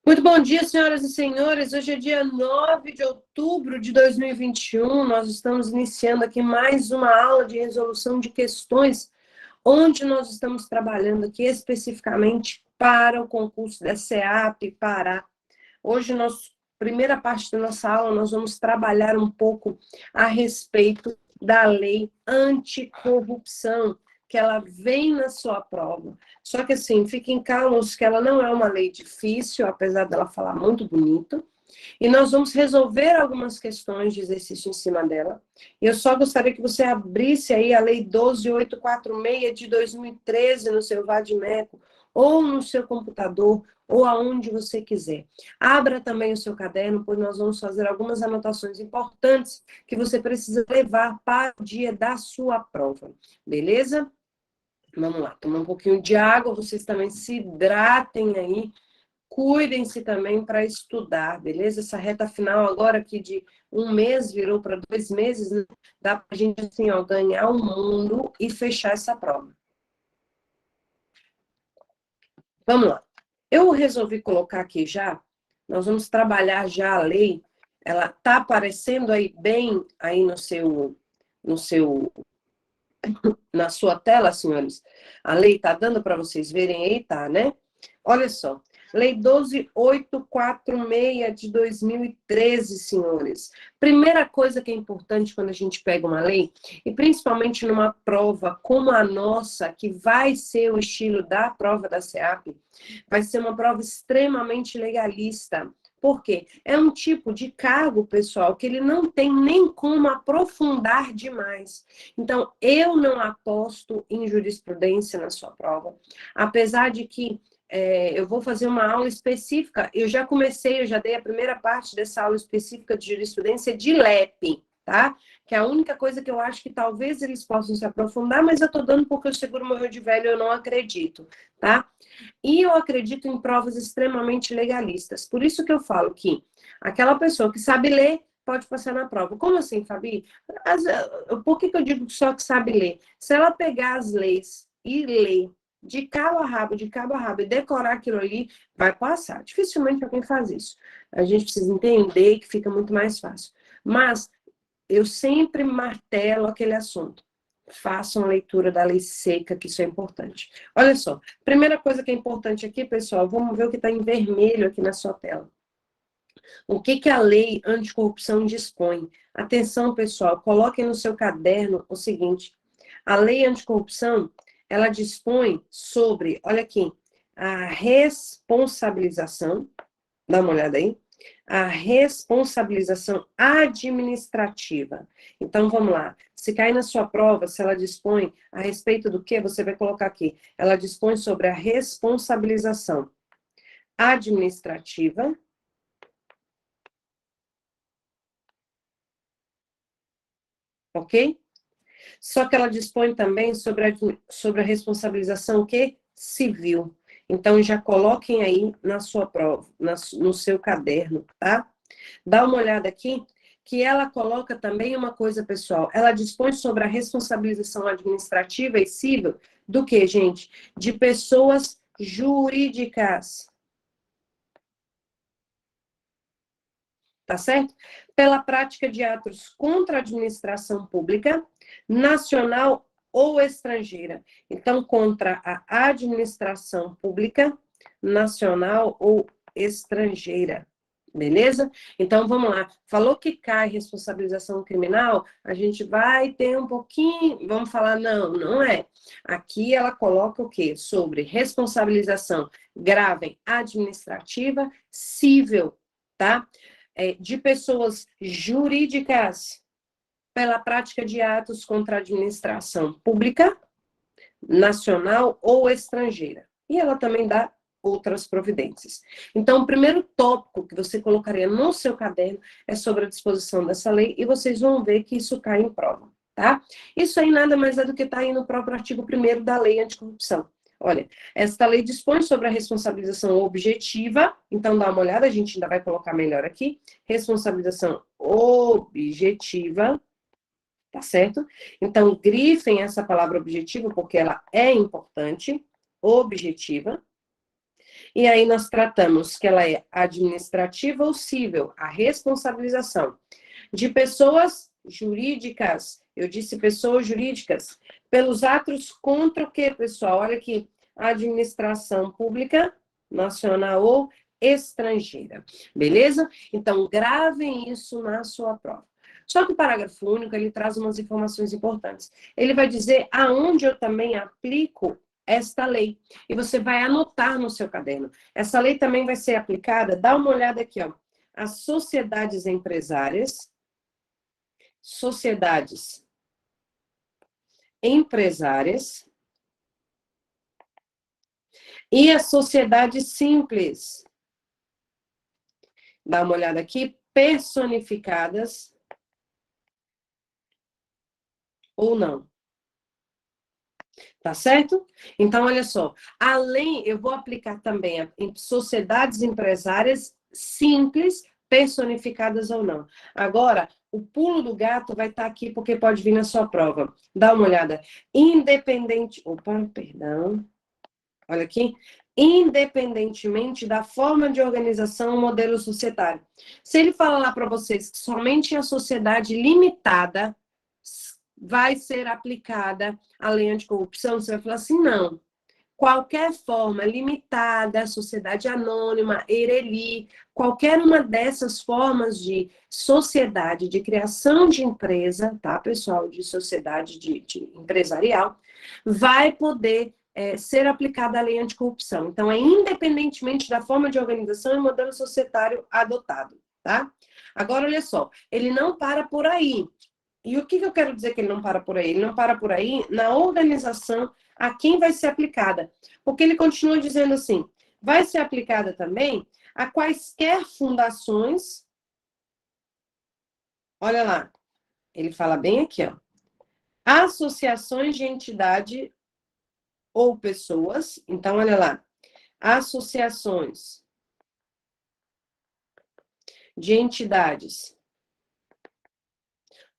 Muito bom dia, senhoras e senhores. Hoje é dia 9 de outubro de 2021. Nós estamos iniciando aqui mais uma aula de resolução de questões, onde nós estamos trabalhando aqui especificamente para o concurso da SEAP Pará. Hoje, primeira parte da nossa aula, nós vamos trabalhar um pouco a respeito da lei anticorrupção, que ela vem na sua prova. Só que, assim, fiquem calmos que ela não é uma lei difícil, apesar dela falar muito bonito, e nós vamos resolver algumas questões de exercício em cima dela. E eu só gostaria que você abrisse aí a Lei 12.846 de 2013 no seu Vadimeco, ou no seu computador, ou aonde você quiser. Abra também o seu caderno, pois nós vamos fazer algumas anotações importantes que você precisa levar para o dia da sua prova. Beleza? Vamos lá, tomar um pouquinho de água, vocês também se hidratem aí, cuidem-se também para estudar, beleza? Essa reta final agora aqui de 1 mês virou para 2 meses, né? Dá para a gente, assim, ó, ganhar o mundo e fechar essa prova. Vamos lá. Eu resolvi colocar aqui já, nós vamos trabalhar já a lei, ela está aparecendo aí bem aí na sua tela, senhores. A lei está dando para vocês verem aí, tá, né? Olha só. Lei 12.846 de 2013, senhores. Primeira coisa que é importante quando a gente pega uma lei, e principalmente numa prova como a nossa, que vai ser o estilo da prova da SEAP, vai ser uma prova extremamente legalista. Por quê? É um tipo de cargo, pessoal, que ele não tem nem como aprofundar demais. Então, eu não aposto em jurisprudência na sua prova, apesar de que eu vou fazer uma aula específica, eu já dei a primeira parte dessa aula específica de jurisprudência de LEP, tá? Que é a única coisa que eu acho que talvez eles possam se aprofundar, mas eu estou dando porque o seguro morreu de velho, eu não acredito, tá? E eu acredito em provas extremamente legalistas. Por isso que eu falo que aquela pessoa que sabe ler pode passar na prova. Como assim, Fabi? Por que eu digo só que sabe ler? Se ela pegar as leis e ler de cabo a rabo, e decorar aquilo ali, vai passar. Dificilmente alguém faz isso. A gente precisa entender que fica muito mais fácil. Mas eu sempre martelo aquele assunto. Façam a leitura da lei seca, que isso é importante. Olha só, primeira coisa que é importante aqui, pessoal, vamos ver o que está em vermelho aqui na sua tela. O que a lei anticorrupção dispõe? Atenção, pessoal, coloquem no seu caderno o seguinte: a lei anticorrupção, ela dispõe sobre, olha aqui, a responsabilização, dá uma olhada aí, a responsabilização administrativa. Então, vamos lá. Se cair na sua prova, se ela dispõe a respeito do que, você vai colocar aqui. Ela dispõe sobre a responsabilização administrativa, ok? Só que ela dispõe também sobre a responsabilização que? Civil. Então, já coloquem aí na sua prova, no seu caderno, tá? Dá uma olhada aqui, que ela coloca também uma coisa, pessoal. Ela dispõe sobre a responsabilização administrativa e civil do que, gente? De pessoas jurídicas. Tá certo? Pela prática de atos contra a administração pública, nacional ou estrangeira. Então, contra a administração pública, nacional ou estrangeira. Beleza? Então, vamos lá. Falou que cai responsabilização criminal, a gente vai ter um pouquinho, vamos falar, não é. Aqui ela coloca o quê? Sobre responsabilização grave administrativa, civil, tá? De pessoas jurídicas pela prática de atos contra a administração pública, nacional ou estrangeira. E ela também dá outras providências. Então, o primeiro tópico que você colocaria no seu caderno é sobre a disposição dessa lei, e vocês vão ver que isso cai em prova, tá? Isso aí nada mais é do que está aí no próprio artigo 1º da Lei Anticorrupção. Olha, esta lei dispõe sobre a responsabilização objetiva, então dá uma olhada, a gente ainda vai colocar melhor aqui, responsabilização objetiva, tá certo? Então, grifem essa palavra objetiva, porque ela é importante, objetiva, E aí nós tratamos que ela é administrativa ou civil, a responsabilização de pessoas jurídicas, eu disse pessoas jurídicas, pelos atos contra o quê, pessoal? Olha aqui, administração pública, nacional ou estrangeira, beleza? Então, gravem isso na sua prova. Só que o parágrafo único, ele traz umas informações importantes. Ele vai dizer aonde eu também aplico esta lei. E você vai anotar no seu caderno. Essa lei também vai ser aplicada, dá uma olhada aqui, ó. As sociedades empresárias, e a sociedade simples. Dá uma olhada aqui, personificadas ou não. Tá certo? Então, olha só, além, eu vou aplicar também em sociedades empresárias simples, personificadas ou não. Agora, o pulo do gato vai estar aqui porque pode vir na sua prova. Dá uma olhada. Independente, opa, perdão. Olha aqui. Independentemente da forma de organização ou modelo societário. Se ele falar lá para vocês que somente a sociedade limitada vai ser aplicada a lei anticorrupção, você vai falar assim, não. Qualquer forma limitada, sociedade anônima, ERELI, qualquer uma dessas formas de sociedade, de criação de empresa, tá, pessoal, de sociedade de empresarial, vai poder ser aplicada a lei anticorrupção. Então, é independentemente da forma de organização e modelo societário adotado, tá? Agora, olha só, ele não para por aí. E o que eu quero dizer que ele não para por aí? Ele não para por aí na organização a quem vai ser aplicada. Porque ele continua dizendo assim, vai ser aplicada também a quaisquer fundações. Olha lá, ele fala bem aqui, ó. Associações de entidade ou pessoas. Então, olha lá. Associações de entidades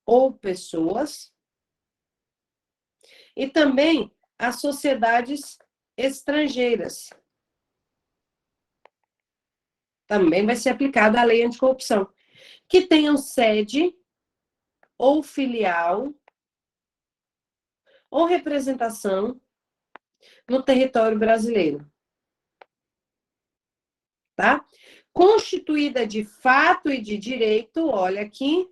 ou pessoas. E também as sociedades estrangeiras. Também vai ser aplicada a lei anticorrupção. Que tenham sede ou filial ou representação no território brasileiro. Tá? Constituída de fato e de direito, olha aqui,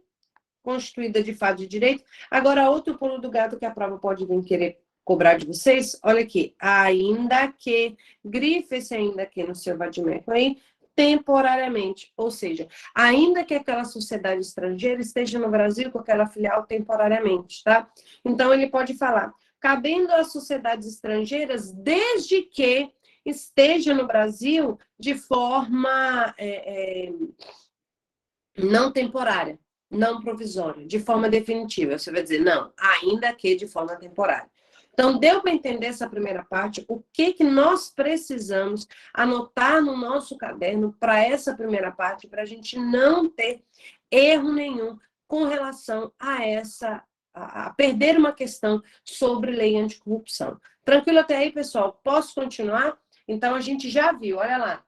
constituída de fato e de direito. Agora, outro pulo do gato que a prova pode vir querer cobrar de vocês, olha aqui, ainda que, grife esse ainda que no seu vadimeco aí, temporariamente, ou seja, ainda que aquela sociedade estrangeira esteja no Brasil com aquela filial temporariamente, tá? Então, ele pode falar, cabendo às sociedades estrangeiras, desde que esteja no Brasil de forma não temporária, não provisória, de forma definitiva. Você vai dizer, não, ainda que de forma temporária. Então, deu para entender essa primeira parte, o que nós precisamos anotar no nosso caderno para essa primeira parte, para a gente não ter erro nenhum com relação a perder uma questão sobre lei anticorrupção. Tranquilo até aí, pessoal? Posso continuar? Então, a gente já viu, olha lá.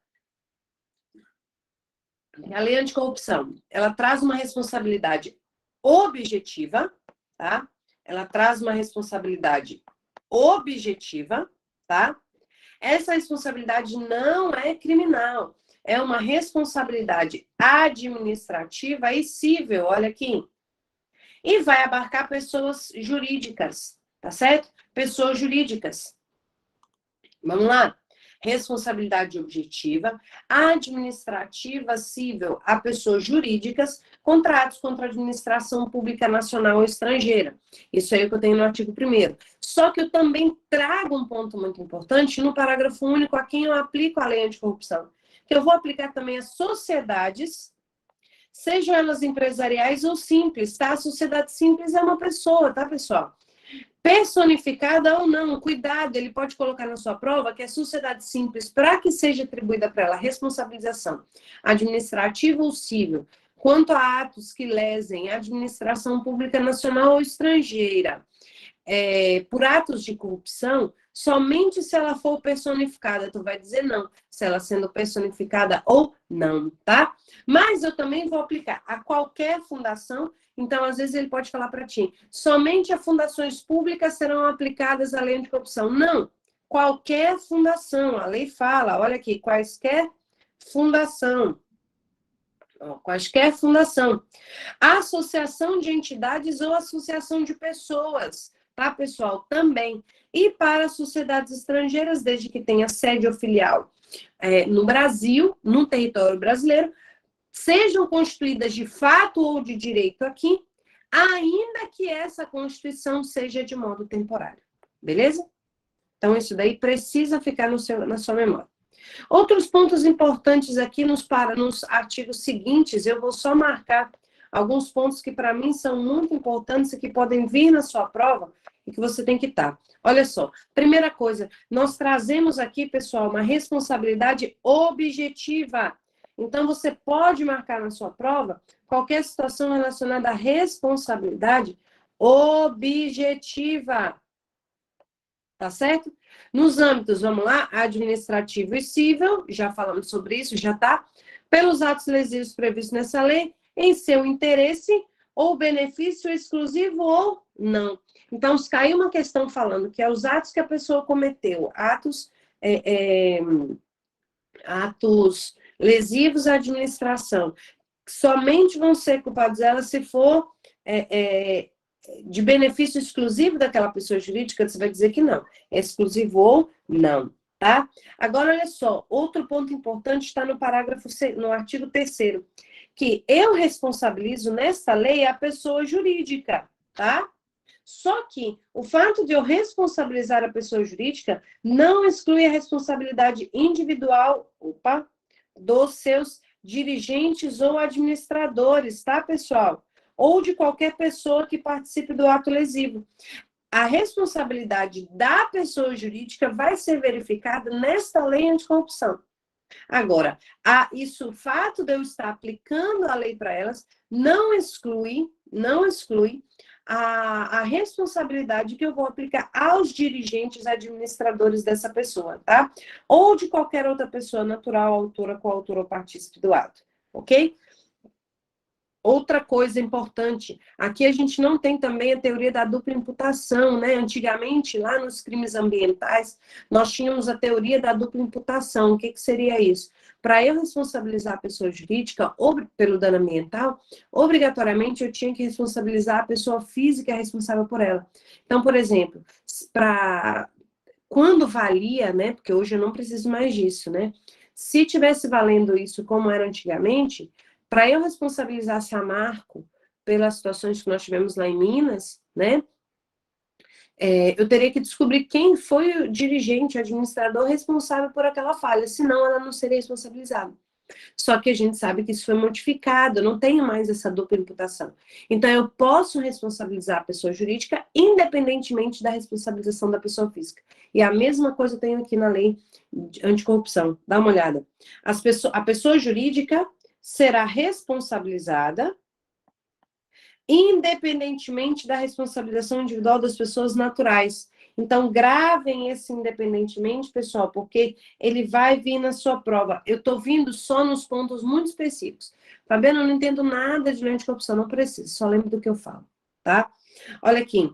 A lei anticorrupção, ela traz uma responsabilidade objetiva, tá? Ela traz uma responsabilidade objetiva, tá? Essa responsabilidade não é criminal, é uma responsabilidade administrativa e civil, olha aqui. E vai abarcar pessoas jurídicas, tá certo? Pessoas jurídicas. Vamos lá. Responsabilidade objetiva, administrativa, civil a pessoas jurídicas, contratos contra a administração pública nacional ou estrangeira. Isso aí é o que eu tenho no artigo 1º. Só que eu também trago um ponto muito importante no parágrafo único a quem eu aplico a lei anticorrupção, que eu vou aplicar também às sociedades, sejam elas empresariais ou simples, tá? A sociedade simples é uma pessoa, tá, pessoal? Personificada ou não, cuidado, ele pode colocar na sua prova que é sociedade simples, para que seja atribuída para ela responsabilização administrativa ou civil, quanto a atos que lesem a administração pública nacional ou estrangeira, por atos de corrupção, Somente se ela for personificada, tu vai dizer não, se ela sendo personificada ou não, tá? Mas eu também vou aplicar a qualquer fundação. Então, às vezes, ele pode falar para ti, somente as fundações públicas serão aplicadas à lei anticorrupção. Não, qualquer fundação. A lei fala, olha aqui, quaisquer fundação. Quaisquer fundação. Associação de entidades ou associação de pessoas, tá, pessoal? Também. E para sociedades estrangeiras, desde que tenha sede ou filial no Brasil, no território brasileiro, sejam constituídas de fato ou de direito aqui, ainda que essa Constituição seja de modo temporário. Beleza? Então, isso daí precisa ficar na sua memória. Outros pontos importantes aqui nos artigos seguintes, eu vou só marcar alguns pontos que para mim são muito importantes e que podem vir na sua prova e que você tem que estar. Olha só, primeira coisa, nós trazemos aqui, pessoal, uma responsabilidade objetiva. Então, você pode marcar na sua prova qualquer situação relacionada à responsabilidade objetiva. Tá certo? Nos âmbitos, vamos lá, administrativo e civil, já falamos sobre isso, já tá? Pelos atos lesivos previstos nessa lei, em seu interesse ou benefício exclusivo ou não. Então, se caiu uma questão falando que é os atos que a pessoa cometeu, atos lesivos à administração, somente vão ser culpados dela se for de benefício exclusivo daquela pessoa jurídica, você vai dizer que não. É exclusivo ou não, tá? Agora, olha só, outro ponto importante está no artigo 3º, que eu responsabilizo nessa lei a pessoa jurídica, tá? Só que o fato de eu responsabilizar a pessoa jurídica não exclui a responsabilidade individual, dos seus dirigentes ou administradores, tá, pessoal? Ou de qualquer pessoa que participe do ato lesivo. A responsabilidade da pessoa jurídica vai ser verificada nesta lei anticorrupção. Agora, o fato de eu estar aplicando a lei para elas não exclui a responsabilidade que eu vou aplicar aos dirigentes administradores dessa pessoa, tá? Ou de qualquer outra pessoa natural, autora, coautora ou partícipe do ato, ok? Outra coisa importante, aqui a gente não tem também a teoria da dupla imputação, né? Antigamente, lá nos crimes ambientais, nós tínhamos a teoria da dupla imputação. O que seria isso? Para eu responsabilizar a pessoa jurídica pelo dano ambiental, obrigatoriamente eu tinha que responsabilizar a pessoa física responsável por ela. Então, por exemplo, quando valia, né? Porque hoje eu não preciso mais disso, né? Se tivesse valendo isso como era antigamente, para eu responsabilizar a Samarco pelas situações que nós tivemos lá em Minas, né? Eu teria que descobrir quem foi o dirigente, o administrador responsável por aquela falha, senão ela não seria responsabilizada. Só que a gente sabe que isso foi modificado, eu não tenho mais essa dupla imputação. Então, eu posso responsabilizar a pessoa jurídica independentemente da responsabilização da pessoa física. E a mesma coisa eu tenho aqui na lei anticorrupção. Dá uma olhada. A pessoa jurídica será responsabilizada independentemente da responsabilização individual das pessoas naturais. Então, gravem esse independentemente, pessoal, porque ele vai vir na sua prova. Eu estou vindo só nos pontos muito específicos. Fabiana, eu não entendo nada de lei anticorrupção, não precisa, só lembro do que eu falo, tá? Olha aqui.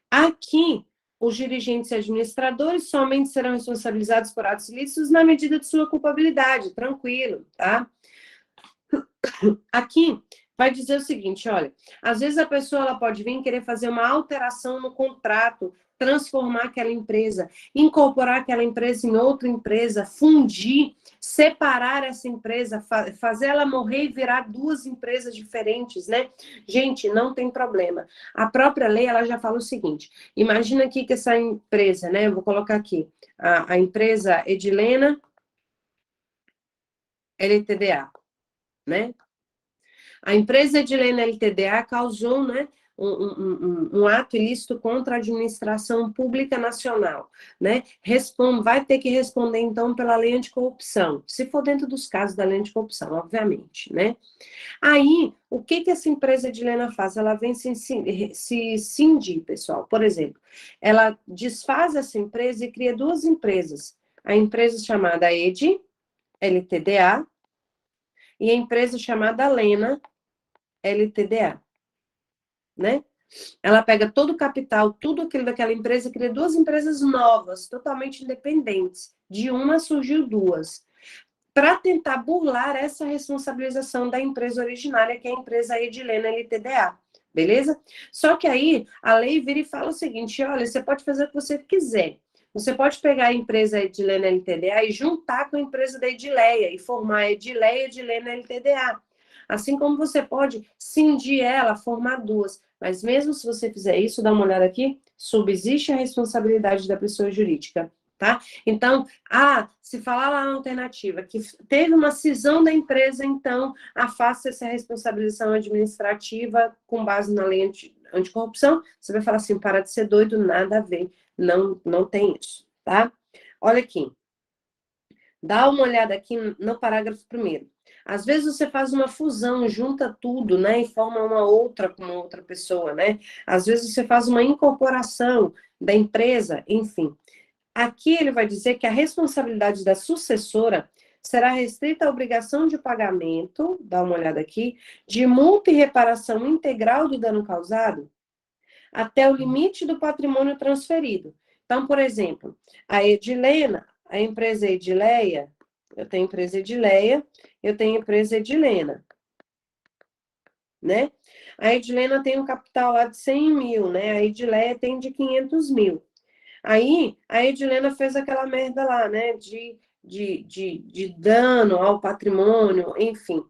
Aqui, os dirigentes e administradores somente serão responsabilizados por atos ilícitos na medida de sua culpabilidade, tranquilo, tá? Aqui vai dizer o seguinte, olha, às vezes a pessoa ela pode vir querer fazer uma alteração no contrato, transformar aquela empresa, incorporar aquela empresa em outra empresa, fundir, separar essa empresa, fazer ela morrer e virar duas empresas diferentes, né? Gente, não tem problema. A própria lei, ela já fala o seguinte, imagina aqui que essa empresa, né, eu vou colocar aqui, a empresa Edilena LTDA, né? A empresa Edilena LTDA causou, né, um ato ilícito contra a administração pública nacional, né? Vai ter que responder, então, pela lei anticorrupção, se for dentro dos casos da lei anticorrupção, obviamente, né? Aí, o que essa empresa edilena faz? Ela vem se cindir, pessoal. Por exemplo, ela desfaz essa empresa e cria duas empresas. A empresa chamada ED, LTDA, e a empresa chamada Lena, LTDA, né? Ela pega todo o capital, tudo aquilo daquela empresa e cria duas empresas novas, totalmente independentes. De uma surgiu duas, para tentar burlar essa responsabilização da empresa originária, que é a empresa Edilena LTDA, beleza? Só que aí a lei vira e fala o seguinte: olha, você pode fazer o que você quiser. Você pode pegar a empresa Edilena LTDA e juntar com a empresa da Edileia e formar a Edileia Edilena LTDA. Assim como você pode cindir ela, formar duas. Mas mesmo se você fizer isso, dá uma olhada aqui, subsiste a responsabilidade da pessoa jurídica, tá? Então, se falar lá na alternativa que teve uma cisão da empresa, então afasta essa responsabilização administrativa com base na lei anticorrupção, você vai falar assim: para de ser doido, nada a ver, não tem isso, tá? Olha aqui, dá uma olhada aqui no parágrafo 1º. Às vezes você faz uma fusão, junta tudo, né, e forma uma outra com uma outra pessoa, né? Às vezes você faz uma incorporação da empresa, enfim. Aqui ele vai dizer que a responsabilidade da sucessora será restrita à obrigação de pagamento, dá uma olhada aqui, de multa e reparação integral do dano causado até o limite do patrimônio transferido. Então, por exemplo, a Edilena, a empresa Edileia, eu tenho empresa Edileia, eu tenho empresa Edilena, né? A Edilena tem um capital lá de 100 mil, né? A Edileia tem de 500 mil. Aí, a Edilena fez aquela merda lá, né, de dano ao patrimônio, enfim.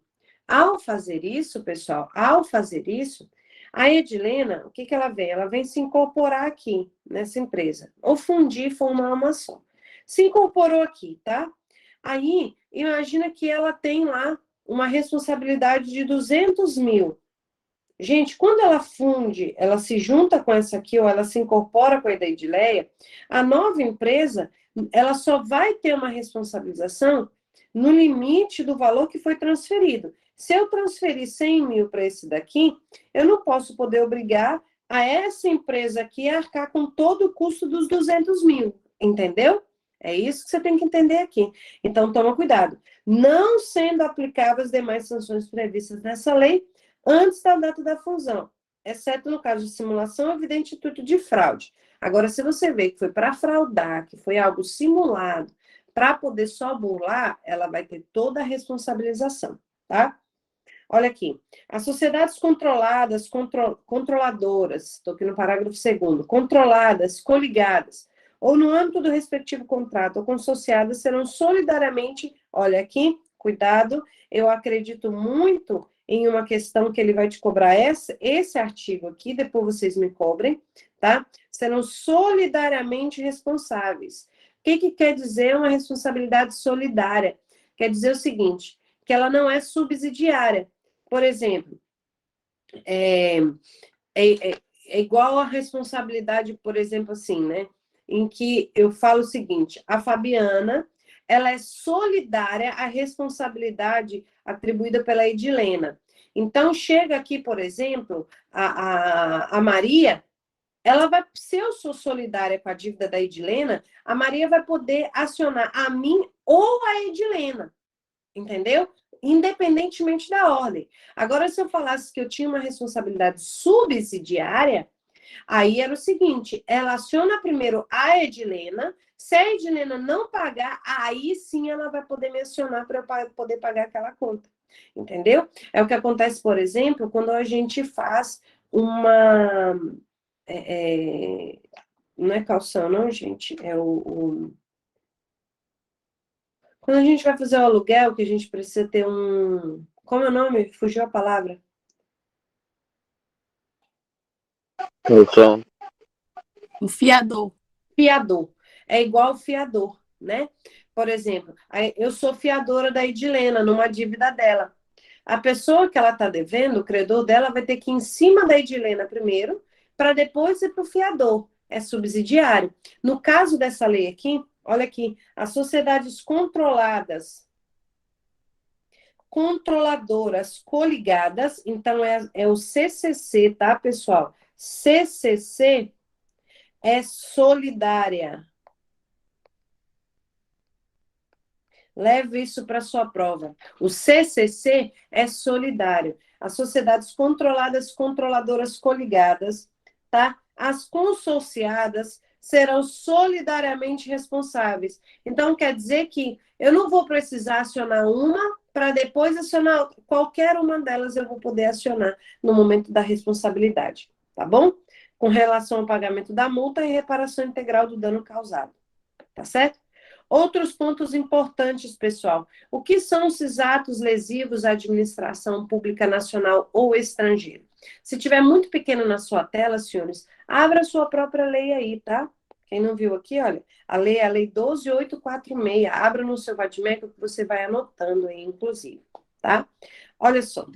Ao fazer isso, pessoal, a Edilena, o que ela vem? Ela vem se incorporar aqui, nessa empresa, ou fundir e formar uma só. Se incorporou aqui, tá? Aí, imagina que ela tem lá uma responsabilidade de 200 mil. Gente, quando ela funde, ela se junta com essa aqui, ou ela se incorpora com a Edeileia, a nova empresa, ela só vai ter uma responsabilização no limite do valor que foi transferido. Se eu transferir 100 mil para esse daqui, eu não posso poder obrigar a essa empresa aqui a arcar com todo o custo dos 200 mil, entendeu? É isso que você tem que entender aqui. Então, toma cuidado. Não sendo aplicáveis as demais sanções previstas nessa lei, antes da data da fusão, exceto no caso de simulação ou evidente intuito de fraude. Agora, se você vê que foi para fraudar, que foi algo simulado, para poder só burlar, ela vai ter toda a responsabilização, tá? Olha aqui, as sociedades controladas, controladoras, estou aqui no parágrafo 2º, controladas, coligadas, ou no âmbito do respectivo contrato, ou consociadas, serão solidariamente, olha aqui, cuidado, eu acredito muito em uma questão que ele vai te cobrar esse artigo aqui, depois vocês me cobrem, tá? Serão solidariamente responsáveis. O que quer dizer uma responsabilidade solidária? Quer dizer o seguinte, que ela não é subsidiária. Por exemplo, é igual a responsabilidade, por exemplo, assim, né? Em que eu falo o seguinte, a Fabiana, ela é solidária à responsabilidade atribuída pela Edilena. Então, chega aqui, por exemplo, a Maria, ela vai, se eu sou solidária com a dívida da Edilena, a Maria vai poder acionar a mim ou a Edilena, entendeu? Independentemente da ordem. Agora, se eu falasse que eu tinha uma responsabilidade subsidiária, aí era o seguinte, ela aciona primeiro a Edilena, se a Edilena não pagar, aí sim ela vai poder me acionar para eu poder pagar aquela conta, entendeu? É o que acontece, por exemplo, quando a gente faz uma... não é calção, não, gente, é quando a gente vai fazer o aluguel, que a gente precisa ter um... Como é o nome? Fugiu a palavra. Calção. O fiador. Fiador. É igual fiador, né? Por exemplo, eu sou fiadora da Edilena numa dívida dela. A pessoa que ela está devendo, o credor dela, vai ter que ir em cima da edilena primeiro, para depois ir para o fiador. É subsidiário. No caso dessa lei aqui, olha aqui, as sociedades controladoras coligadas, então é o CCC, tá, pessoal? CCC é solidária. Leve isso para sua prova. O CCC é solidário. As sociedades controladas, controladoras coligadas, tá? As consorciadas serão solidariamente responsáveis. Então, quer dizer que eu não vou precisar acionar uma para depois acionar outra. Qualquer uma delas eu vou poder acionar no momento da responsabilidade, tá bom? Com relação ao pagamento da multa e reparação integral do dano causado, tá certo? Outros pontos importantes, pessoal. O que são esses atos lesivos à administração pública nacional ou estrangeira? Se tiver muito pequeno na sua tela, senhores, abra a sua própria lei aí, tá? Quem não viu aqui, olha, a lei é a Lei 12.846. Abra no seu Vadimeco que você vai anotando aí, inclusive, tá? Olha só.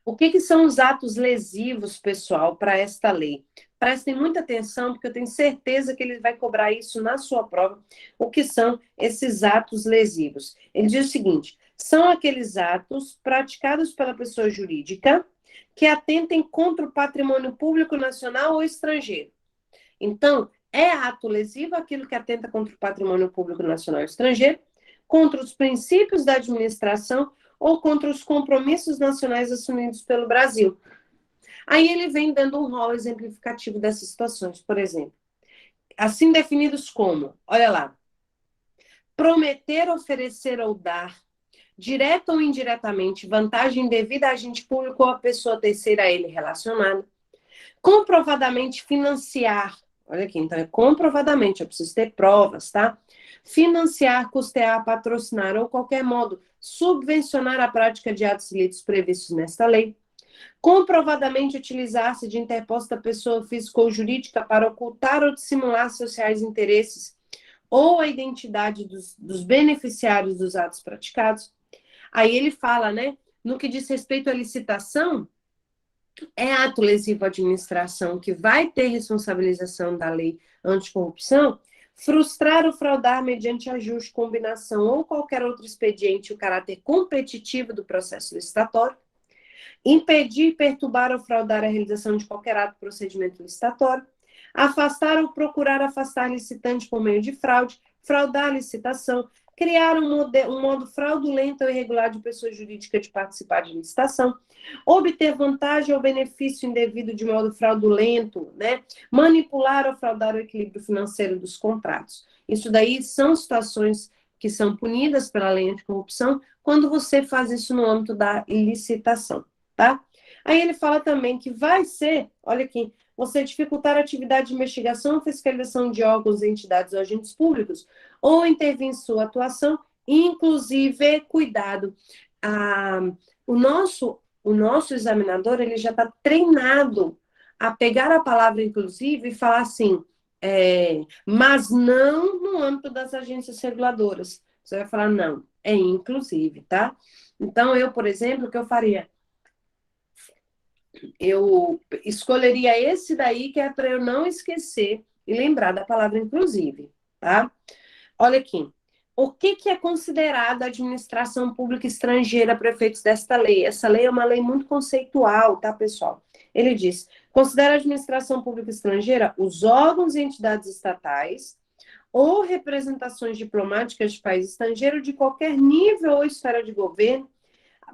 O que são os atos lesivos, pessoal, para esta lei? Prestem muita atenção, porque eu tenho certeza que ele vai cobrar isso na sua prova. O que são esses atos lesivos? Ele diz o seguinte: são aqueles atos praticados pela pessoa jurídica que atentem contra o patrimônio público nacional ou estrangeiro. Então, é ato lesivo aquilo que atenta contra o patrimônio público nacional ou estrangeiro, contra os princípios da administração ou contra os compromissos nacionais assumidos pelo Brasil. Aí ele vem dando um rol exemplificativo dessas situações, por exemplo. Assim definidos como, olha lá, prometer, oferecer ou dar, direta ou indiretamente, vantagem indevida a agente público ou a pessoa terceira a ele relacionada, comprovadamente financiar, olha aqui, então é comprovadamente, eu preciso ter provas, tá? Financiar, custear, patrocinar ou qualquer modo subvencionar a prática de atos ilícitos previstos nesta lei, comprovadamente utilizar-se de interposta pessoa física ou jurídica para ocultar ou dissimular seus reais interesses ou a identidade dos beneficiários dos atos praticados. Aí ele fala, né, no que diz respeito à licitação, é ato lesivo à administração que vai ter responsabilização da lei anticorrupção, frustrar ou fraudar mediante ajuste, combinação ou qualquer outro expediente o caráter competitivo do processo licitatório, impedir, perturbar ou fraudar a realização de qualquer ato ou procedimento licitatório, afastar ou procurar afastar licitante por meio de fraude, fraudar a licitação, criar um modo fraudulento ou irregular de pessoa jurídica de participar de licitação, obter vantagem ou benefício indevido de modo fraudulento, né? Manipular ou fraudar o equilíbrio financeiro dos contratos. Isso daí são situações que são punidas pela lei anticorrupção quando você faz isso no âmbito da licitação, tá? Aí ele fala também que vai ser, olha aqui, você dificultar a atividade de investigação ou fiscalização de órgãos, entidades ou agentes públicos, ou intervir em sua atuação, inclusive, cuidado, o nosso examinador, ele já está treinado a pegar a palavra inclusive e falar assim, mas não no âmbito das agências reguladoras. Você vai falar, não, é inclusive, tá? Então, eu, por exemplo, o que eu faria? Eu escolheria esse daí, que é para eu não esquecer e lembrar da palavra inclusive, tá? Olha aqui. O que é considerado administração pública estrangeira para efeitos desta lei? Essa lei é uma lei muito conceitual, tá, pessoal? Ele diz, considera a administração pública estrangeira os órgãos e entidades estatais ou representações diplomáticas de país estrangeiro de qualquer nível ou esfera de governo,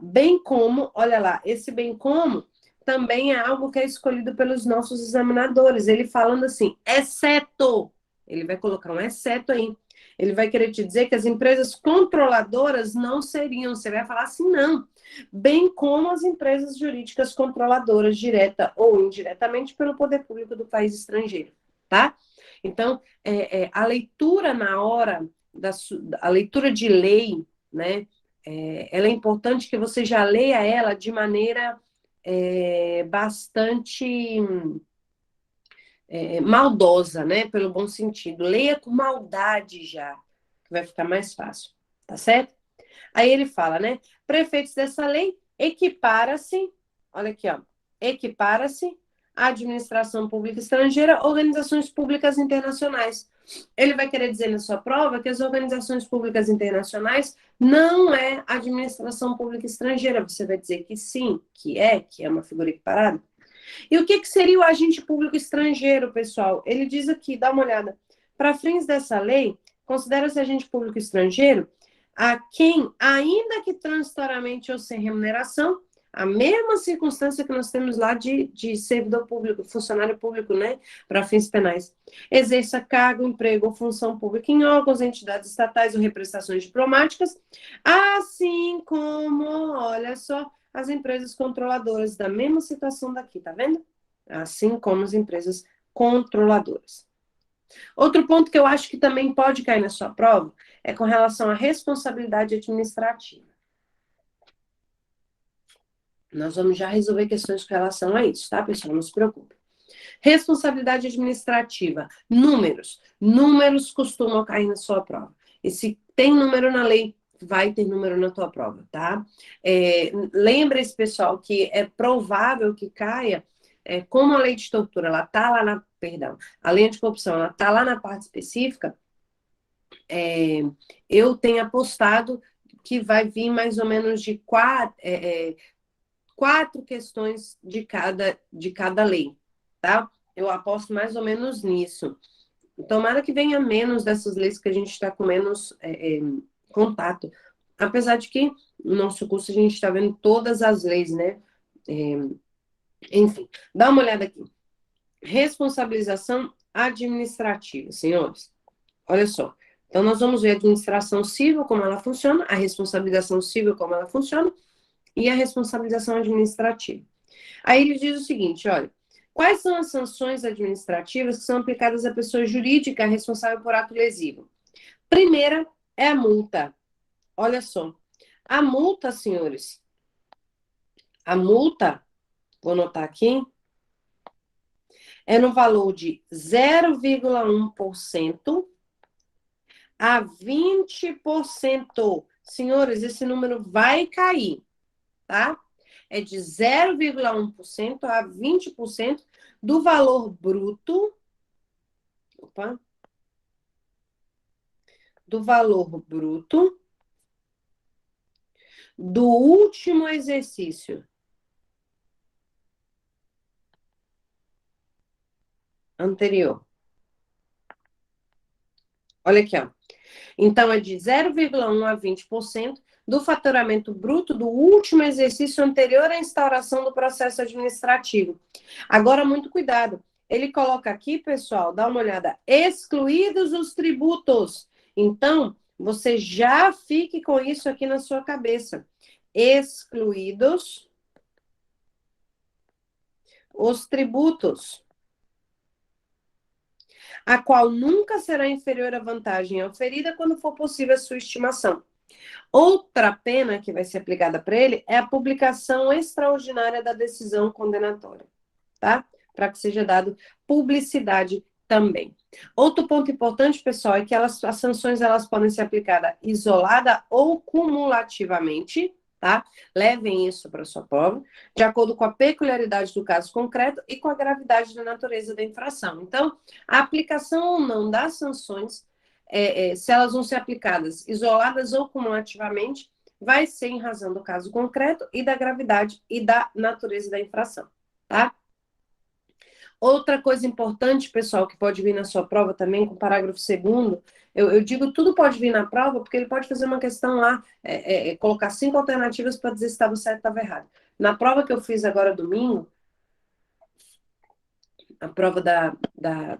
bem como, olha lá, esse bem como também é algo que é escolhido pelos nossos examinadores. Ele falando assim, exceto, ele vai colocar um exceto aí. Ele vai querer te dizer que as empresas controladoras não seriam, você vai falar assim, não. Bem como as empresas jurídicas controladoras, direta ou indiretamente, pelo poder público do país estrangeiro, tá? Então, a leitura na hora, a leitura de lei, né, ela é importante que você já leia ela de maneira bastante maldosa, né? Pelo bom sentido. Leia com maldade já, que vai ficar mais fácil, tá certo? Aí ele fala, né? Prefeitos dessa lei equipara-se, olha aqui, ó, equipara-se à administração pública estrangeira, organizações públicas internacionais. Ele vai querer dizer na sua prova que as organizações públicas internacionais não é administração pública estrangeira. Você vai dizer que sim, que é uma figura equiparada. E o que seria o agente público estrangeiro, pessoal? Ele diz aqui, dá uma olhada. Para fins dessa lei, considera-se agente público estrangeiro a quem, ainda que transitoriamente ou sem remuneração, a mesma circunstância que nós temos lá de servidor público, funcionário público, né, para fins penais, exerça cargo, emprego ou função pública em órgãos, entidades estatais ou representações diplomáticas, assim como, olha só, as empresas controladoras da mesma situação daqui, tá vendo? Assim como as empresas controladoras. Outro ponto que eu acho que também pode cair na sua prova é com relação à responsabilidade administrativa. Nós vamos já resolver questões com relação a isso, tá, pessoal? Não se preocupe. Responsabilidade administrativa. Números. Números costumam cair na sua prova. E se tem número na lei, vai ter número na tua prova, tá? Lembra-se, pessoal, que é provável que caia, como a lei de tortura, ela tá lá na, perdão, a lei anticorrupção, ela tá lá na parte específica, eu tenho apostado que vai vir mais ou menos de quatro questões de cada lei, tá? Eu aposto mais ou menos nisso. Tomara que venha menos dessas leis que a gente está com menos contato. Apesar de que no nosso curso a gente está vendo todas as leis, né? Enfim, dá uma olhada aqui. Responsabilização administrativa, senhores. Olha só. Então, nós vamos ver a administração civil, como ela funciona, a responsabilização civil, como ela funciona, e a responsabilização administrativa. Aí ele diz o seguinte, olha, quais são as sanções administrativas que são aplicadas à pessoa jurídica responsável por ato lesivo? Primeira é a multa. Olha só, a multa, senhores, a multa, vou anotar aqui, é no valor de 0,1% a 20%. Senhores, esse número vai cair, tá? É de 0,1% a 20% do valor bruto. Opa. Do valor bruto do último exercício anterior. Olha aqui, ó. Então, é de 0,1% a 20% do faturamento bruto do último exercício anterior à instauração do processo administrativo. Agora, muito cuidado. Ele coloca aqui, pessoal, dá uma olhada, excluídos os tributos. Então, você já fique com isso aqui na sua cabeça. Excluídos os tributos, a qual nunca será inferior à vantagem oferida quando for possível a sua estimação. Outra pena que vai ser aplicada para ele é a publicação extraordinária da decisão condenatória, tá? Para que seja dado publicidade também. Outro ponto importante, pessoal, é que as sanções elas podem ser aplicadas isolada ou cumulativamente, tá? Levem isso para a sua prova, de acordo com a peculiaridade do caso concreto e com a gravidade da natureza da infração. Então, a aplicação ou não das sanções, se elas vão ser aplicadas isoladas ou cumulativamente, vai ser em razão do caso concreto e da gravidade e da natureza da infração, tá? Outra coisa importante, pessoal, que pode vir na sua prova também, com o parágrafo 2º, eu digo tudo pode vir na prova, porque ele pode fazer uma questão lá, colocar 5 alternativas para dizer se estava certo ou estava errado. Na prova que eu fiz agora domingo, a prova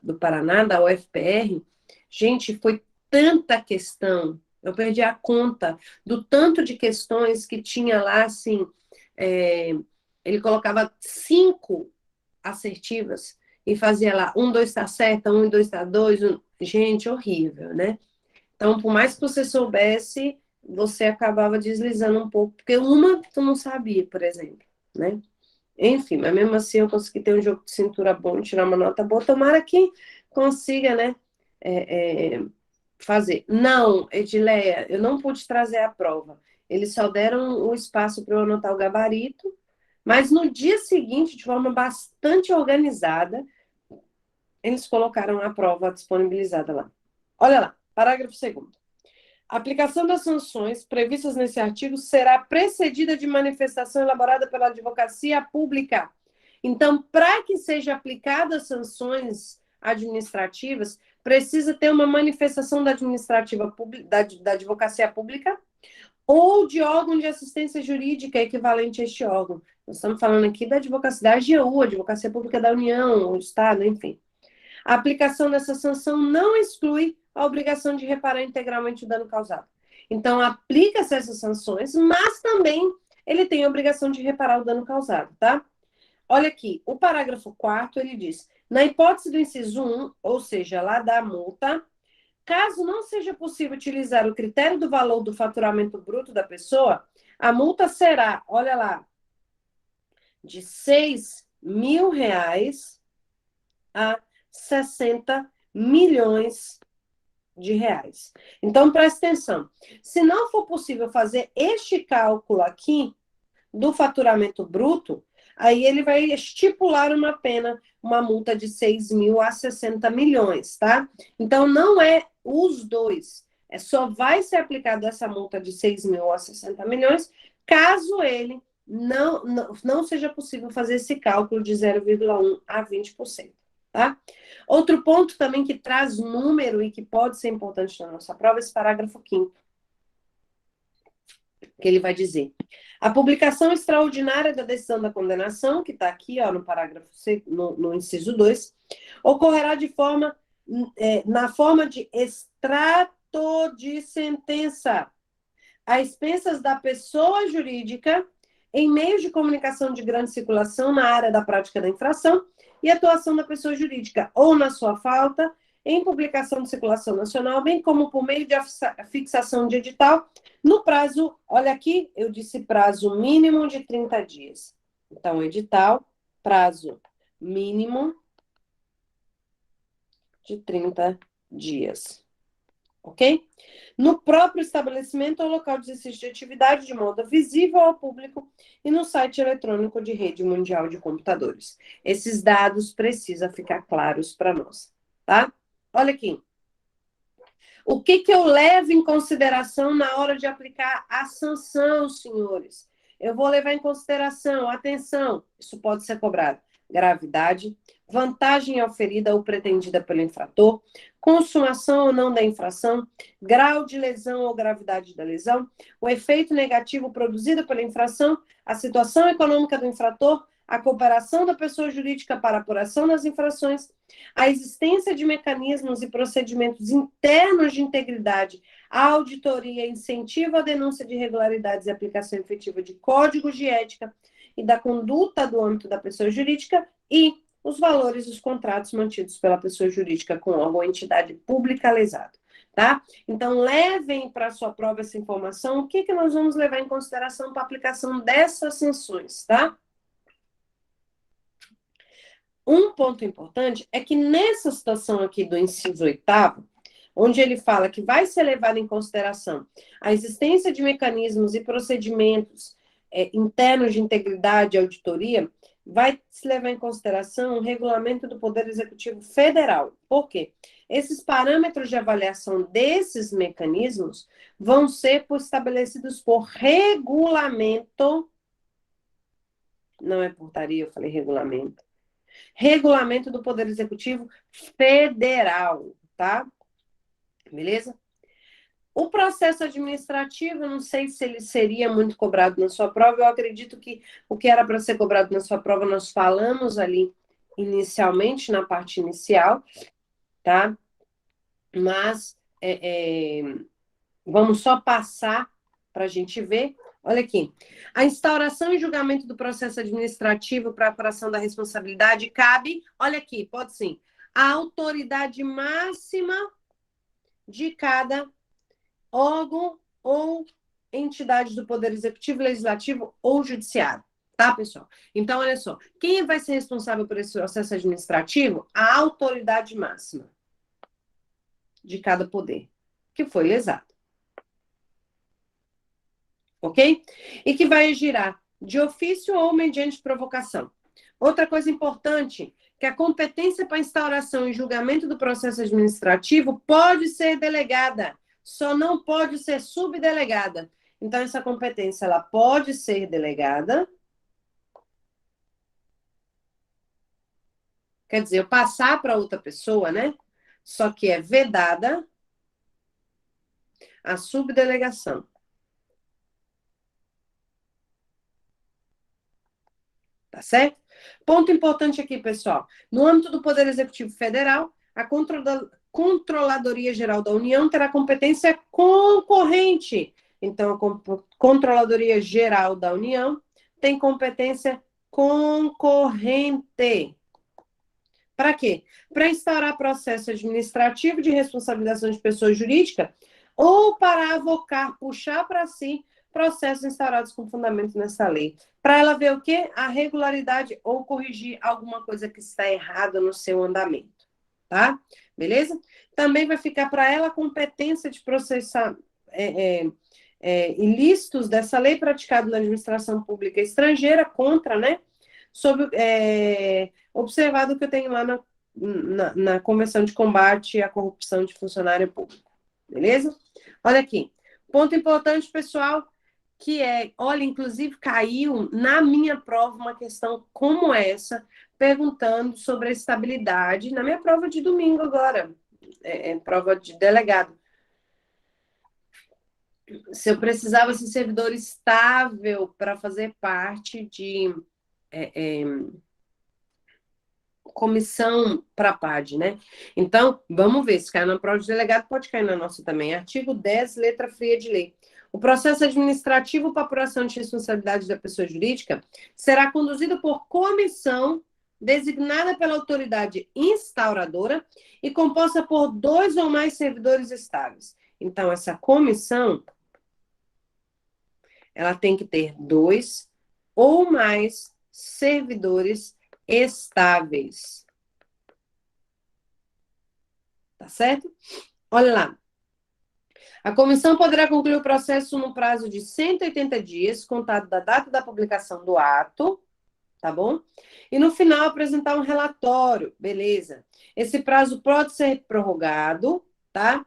do Paraná, da UFPR, gente, foi tanta questão, eu perdi a conta do tanto de questões que tinha lá, assim, ele colocava 5 assertivas e fazia lá 1, 2 está certa, 1 e 2 está 2, gente, horrível, né? Então, por mais que você soubesse, você acabava deslizando um pouco, porque uma tu não sabia, por exemplo, né? Enfim, mas mesmo assim eu consegui ter um jogo de cintura bom, tirar uma nota boa, tomara que consiga, né, fazer. Não, Edileia, eu não pude trazer a prova. Eles só deram o espaço para eu anotar o gabarito, mas no dia seguinte, de forma bastante organizada, eles colocaram a prova disponibilizada lá. Olha lá, parágrafo 2º. A aplicação das sanções previstas nesse artigo será precedida de manifestação elaborada pela advocacia pública. Então, para que seja aplicadas sanções administrativas, precisa ter uma manifestação da advocacia pública ou de órgão de assistência jurídica equivalente a este órgão. Nós estamos falando aqui da advocacia da AGU, Advocacia Pública da União, o Estado, enfim. A aplicação dessa sanção não exclui a obrigação de reparar integralmente o dano causado. Então, aplica-se essas sanções, mas também ele tem a obrigação de reparar o dano causado, tá? Olha aqui, o parágrafo 4º, ele diz, na hipótese do inciso 1, ou seja, lá da multa, caso não seja possível utilizar o critério do valor do faturamento bruto da pessoa, a multa será, olha lá, de R$6.000 a 60 milhões de reais. Então, presta atenção. Se não for possível fazer este cálculo aqui do faturamento bruto, aí ele vai estipular uma pena, uma multa de 6.000 a 60 milhões, tá? Então, não é os dois. Só vai ser aplicada essa multa de 6.000 a 60 milhões, caso ele não seja possível fazer esse cálculo de 0,1 a 20%. Tá? Outro ponto também que traz número e que pode ser importante na nossa prova é esse parágrafo 5º, que ele vai dizer: a publicação extraordinária da decisão da condenação, que está aqui ó, no parágrafo no inciso 2, ocorrerá na forma de extrato de sentença, a expensas da pessoa jurídica, em meios de comunicação de grande circulação na área da prática da infração e atuação da pessoa jurídica, ou na sua falta, em publicação de circulação nacional, bem como por meio de fixação de edital, no prazo, olha aqui, eu disse prazo mínimo de 30 dias. Então, edital, prazo mínimo de 30 dias. Ok? No próprio estabelecimento ou local de exercício de atividade de modo visível ao público e no site eletrônico de rede mundial de computadores. Esses dados precisam ficar claros para nós, tá? Olha aqui. O que eu levo em consideração na hora de aplicar a sanção, senhores? Eu vou levar em consideração, atenção, isso pode ser cobrado. Gravidade, vantagem oferida ou pretendida pelo infrator, consumação ou não da infração, grau de lesão ou gravidade da lesão, o efeito negativo produzido pela infração, a situação econômica do infrator, a cooperação da pessoa jurídica para a apuração das infrações, a existência de mecanismos e procedimentos internos de integridade, a auditoria, incentivo à denúncia de irregularidades e aplicação efetiva de códigos de ética e da conduta do âmbito da pessoa jurídica e os valores dos contratos mantidos pela pessoa jurídica com órgão ou entidade pública lesado, tá? Então, levem para a sua prova essa informação, o que nós vamos levar em consideração para a aplicação dessas sanções, tá? Um ponto importante é que nessa situação aqui do inciso 8º, onde ele fala que vai ser levado em consideração a existência de mecanismos e procedimentos internos de integridade e auditoria, vai se levar em consideração o regulamento do Poder Executivo Federal. Por quê? Esses parâmetros de avaliação desses mecanismos vão ser estabelecidos por regulamento, não é portaria, eu falei regulamento, regulamento do Poder Executivo Federal, tá? Beleza? O processo administrativo, eu não sei se ele seria muito cobrado na sua prova, eu acredito que o que era para ser cobrado na sua prova, nós falamos ali inicialmente, na parte inicial, tá? Mas vamos só passar para a gente ver. Olha aqui. A instauração e julgamento do processo administrativo para apuração da responsabilidade cabe, olha aqui, pode sim, a autoridade máxima de cada órgão ou entidade do Poder Executivo, Legislativo ou Judiciário. Tá, pessoal? Então, olha só. Quem vai ser responsável por esse processo administrativo? A autoridade máxima de cada poder. que foi lesado. Ok? E que vai girar de ofício ou mediante provocação. Outra coisa importante, que a competência para instauração e julgamento do processo administrativo pode ser delegada, só não pode ser subdelegada. Então, essa competência, ela pode ser delegada. Quer dizer, eu passar para outra pessoa, né? Só que é vedada a subdelegação. Tá certo? Ponto importante aqui, pessoal. No âmbito do Poder Executivo Federal, a Controladoria Geral da União terá competência concorrente. Então, a Controladoria Geral da União tem competência concorrente. Para quê? Para instaurar processo administrativo de responsabilização de pessoa jurídica ou para avocar, puxar para si processos instaurados com fundamento nessa lei. Para ela ver o quê? A regularidade ou corrigir alguma coisa que está errada no seu andamento. Tá? Beleza? Também vai ficar para ela a competência de processar ilícitos dessa lei praticado na administração pública estrangeira contra, né? Observado o que eu tenho lá na Convenção de Combate à Corrupção de Funcionário Público. Beleza? Olha aqui. Ponto importante, pessoal, que olha, inclusive caiu na minha prova uma questão como essa, perguntando sobre a estabilidade, na minha prova de domingo agora, prova de delegado. Se eu precisava ser servidor estável para fazer parte de comissão para a PAD, né? Então, vamos ver, se cair na prova de delegado, pode cair na nossa também. Artigo 10, letra fria de lei. O processo administrativo para apuração de responsabilidade da pessoa jurídica será conduzido por comissão designada pela autoridade instauradora e composta por 2 ou mais servidores estáveis. Então, essa comissão, ela tem que ter 2 ou mais servidores estáveis. Tá certo? Olha lá. A comissão poderá concluir o processo no prazo de 180 dias, contado da data da publicação do ato, tá bom? E no final apresentar um relatório, beleza. Esse prazo pode ser prorrogado, tá?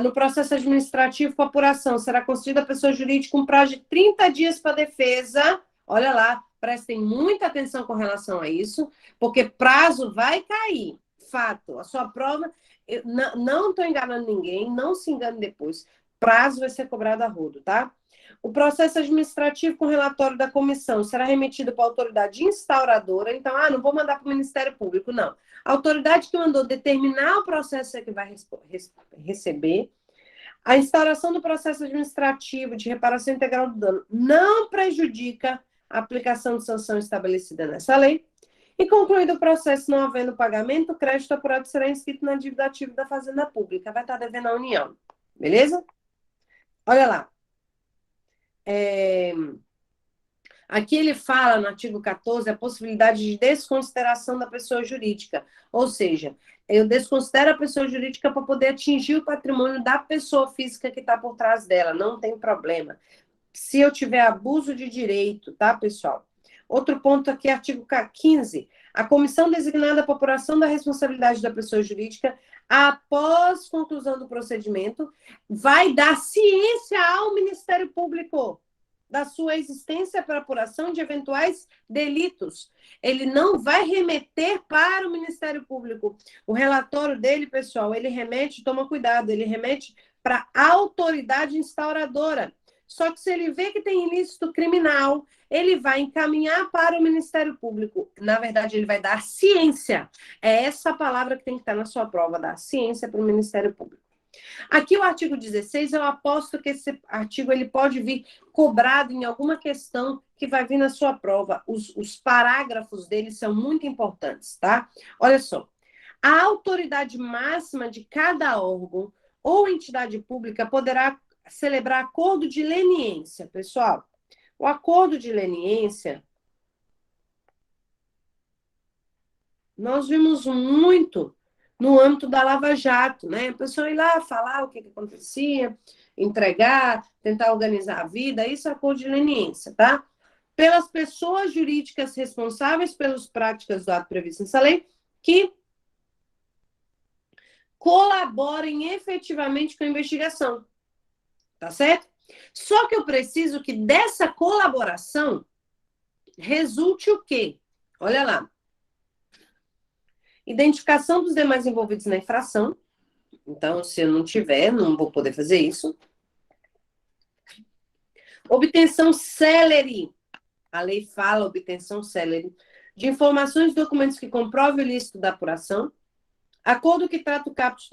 No processo administrativo para apuração, será concedida à pessoa jurídica um prazo de 30 dias para defesa. Olha lá, prestem muita atenção com relação a isso, porque prazo vai cair. Fato, a sua prova, eu não estou enganando ninguém, não se engane depois. Prazo vai ser cobrado a rodo, tá? O processo administrativo com relatório da comissão será remetido para a autoridade instauradora. Então, não vou mandar para o Ministério Público, não. A autoridade que mandou determinar o processo é que vai receber. A instauração do processo administrativo de reparação integral do dano não prejudica a aplicação de sanção estabelecida nessa lei. E concluído o processo não havendo pagamento, o crédito apurado será inscrito na dívida ativa da Fazenda Pública. Vai estar devendo à União. Beleza? Olha lá. Aqui ele fala, no artigo 14, a possibilidade de desconsideração da pessoa jurídica. Ou seja, eu desconsidero a pessoa jurídica para poder atingir o patrimônio da pessoa física que está por trás dela. Não tem problema. Se eu tiver abuso de direito, tá, pessoal? Outro ponto aqui, artigo 15. A comissão designada para apuração da responsabilidade da pessoa jurídica, após conclusão do procedimento, vai dar ciência ao Ministério Público da sua existência para apuração de eventuais delitos. Ele não vai remeter para o Ministério Público. O relatório dele, pessoal, ele remete, toma cuidado, ele remete para a autoridade instauradora. Só que se ele vê que tem ilícito criminal, ele vai encaminhar para o Ministério Público. Na verdade, ele vai dar ciência. É essa palavra que tem que estar na sua prova, dar ciência para o Ministério Público. Aqui o artigo 16, eu aposto que esse artigo ele pode vir cobrado em alguma questão que vai vir na sua prova. Os parágrafos dele são muito importantes, tá? Olha só. A autoridade máxima de cada órgão ou entidade pública poderá celebrar acordo de leniência. Pessoal, o acordo de leniência, nós vimos muito no âmbito da Lava Jato, né? A pessoa ir lá falar o que acontecia, entregar, tentar organizar a vida, isso é acordo de leniência, tá? Pelas pessoas jurídicas responsáveis pelas práticas do ato previsto nessa lei, que colaborem efetivamente com a investigação, tá certo? Só que eu preciso que dessa colaboração resulte o quê? Olha lá. Identificação dos demais envolvidos na infração. Então, se eu não tiver, não vou poder fazer isso. Obtenção célere. A lei fala obtenção célere de informações e documentos que comprovem o ilícito da apuração. Acordo que trata o caput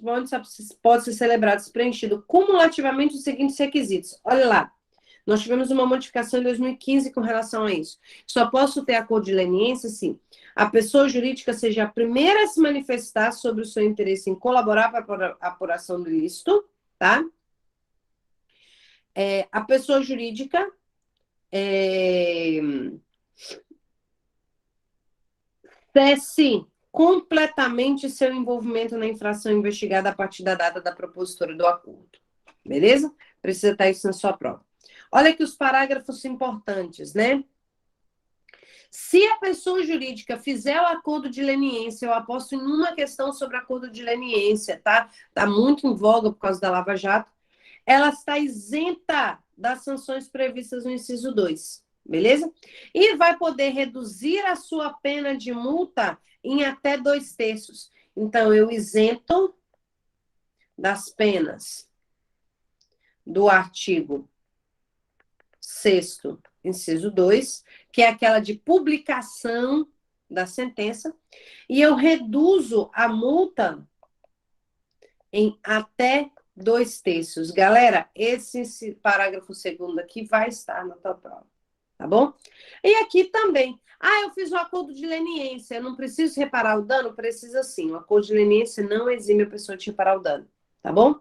pode ser celebrado se preenchido cumulativamente os seguintes requisitos. Olha lá. Nós tivemos uma modificação em 2015 com relação a isso. Só posso ter acordo de leniência se a pessoa jurídica seja a primeira a se manifestar sobre o seu interesse em colaborar para a apuração do ilícito, tá? A pessoa jurídica cesse completamente seu envolvimento na infração investigada a partir da data da propositura do acordo. Beleza? Precisa estar isso na sua prova. Olha aqui os parágrafos importantes, né? Se a pessoa jurídica fizer o acordo de leniência, eu aposto em uma questão sobre acordo de leniência, tá? Tá muito em voga por causa da Lava Jato. Ela está isenta das sanções previstas no inciso 2, beleza? E vai poder reduzir a sua pena de multa em até 2/3. Então, eu isento das penas do artigo 6º, inciso 2, que é aquela de publicação da sentença, e eu reduzo a multa em até 2/3. Galera, esse parágrafo 2º aqui vai estar na tua prova, tá bom? E aqui também. Eu fiz um acordo de leniência, eu não preciso reparar o dano? Precisa sim. O acordo de leniência não exime a pessoa de reparar o dano, tá bom?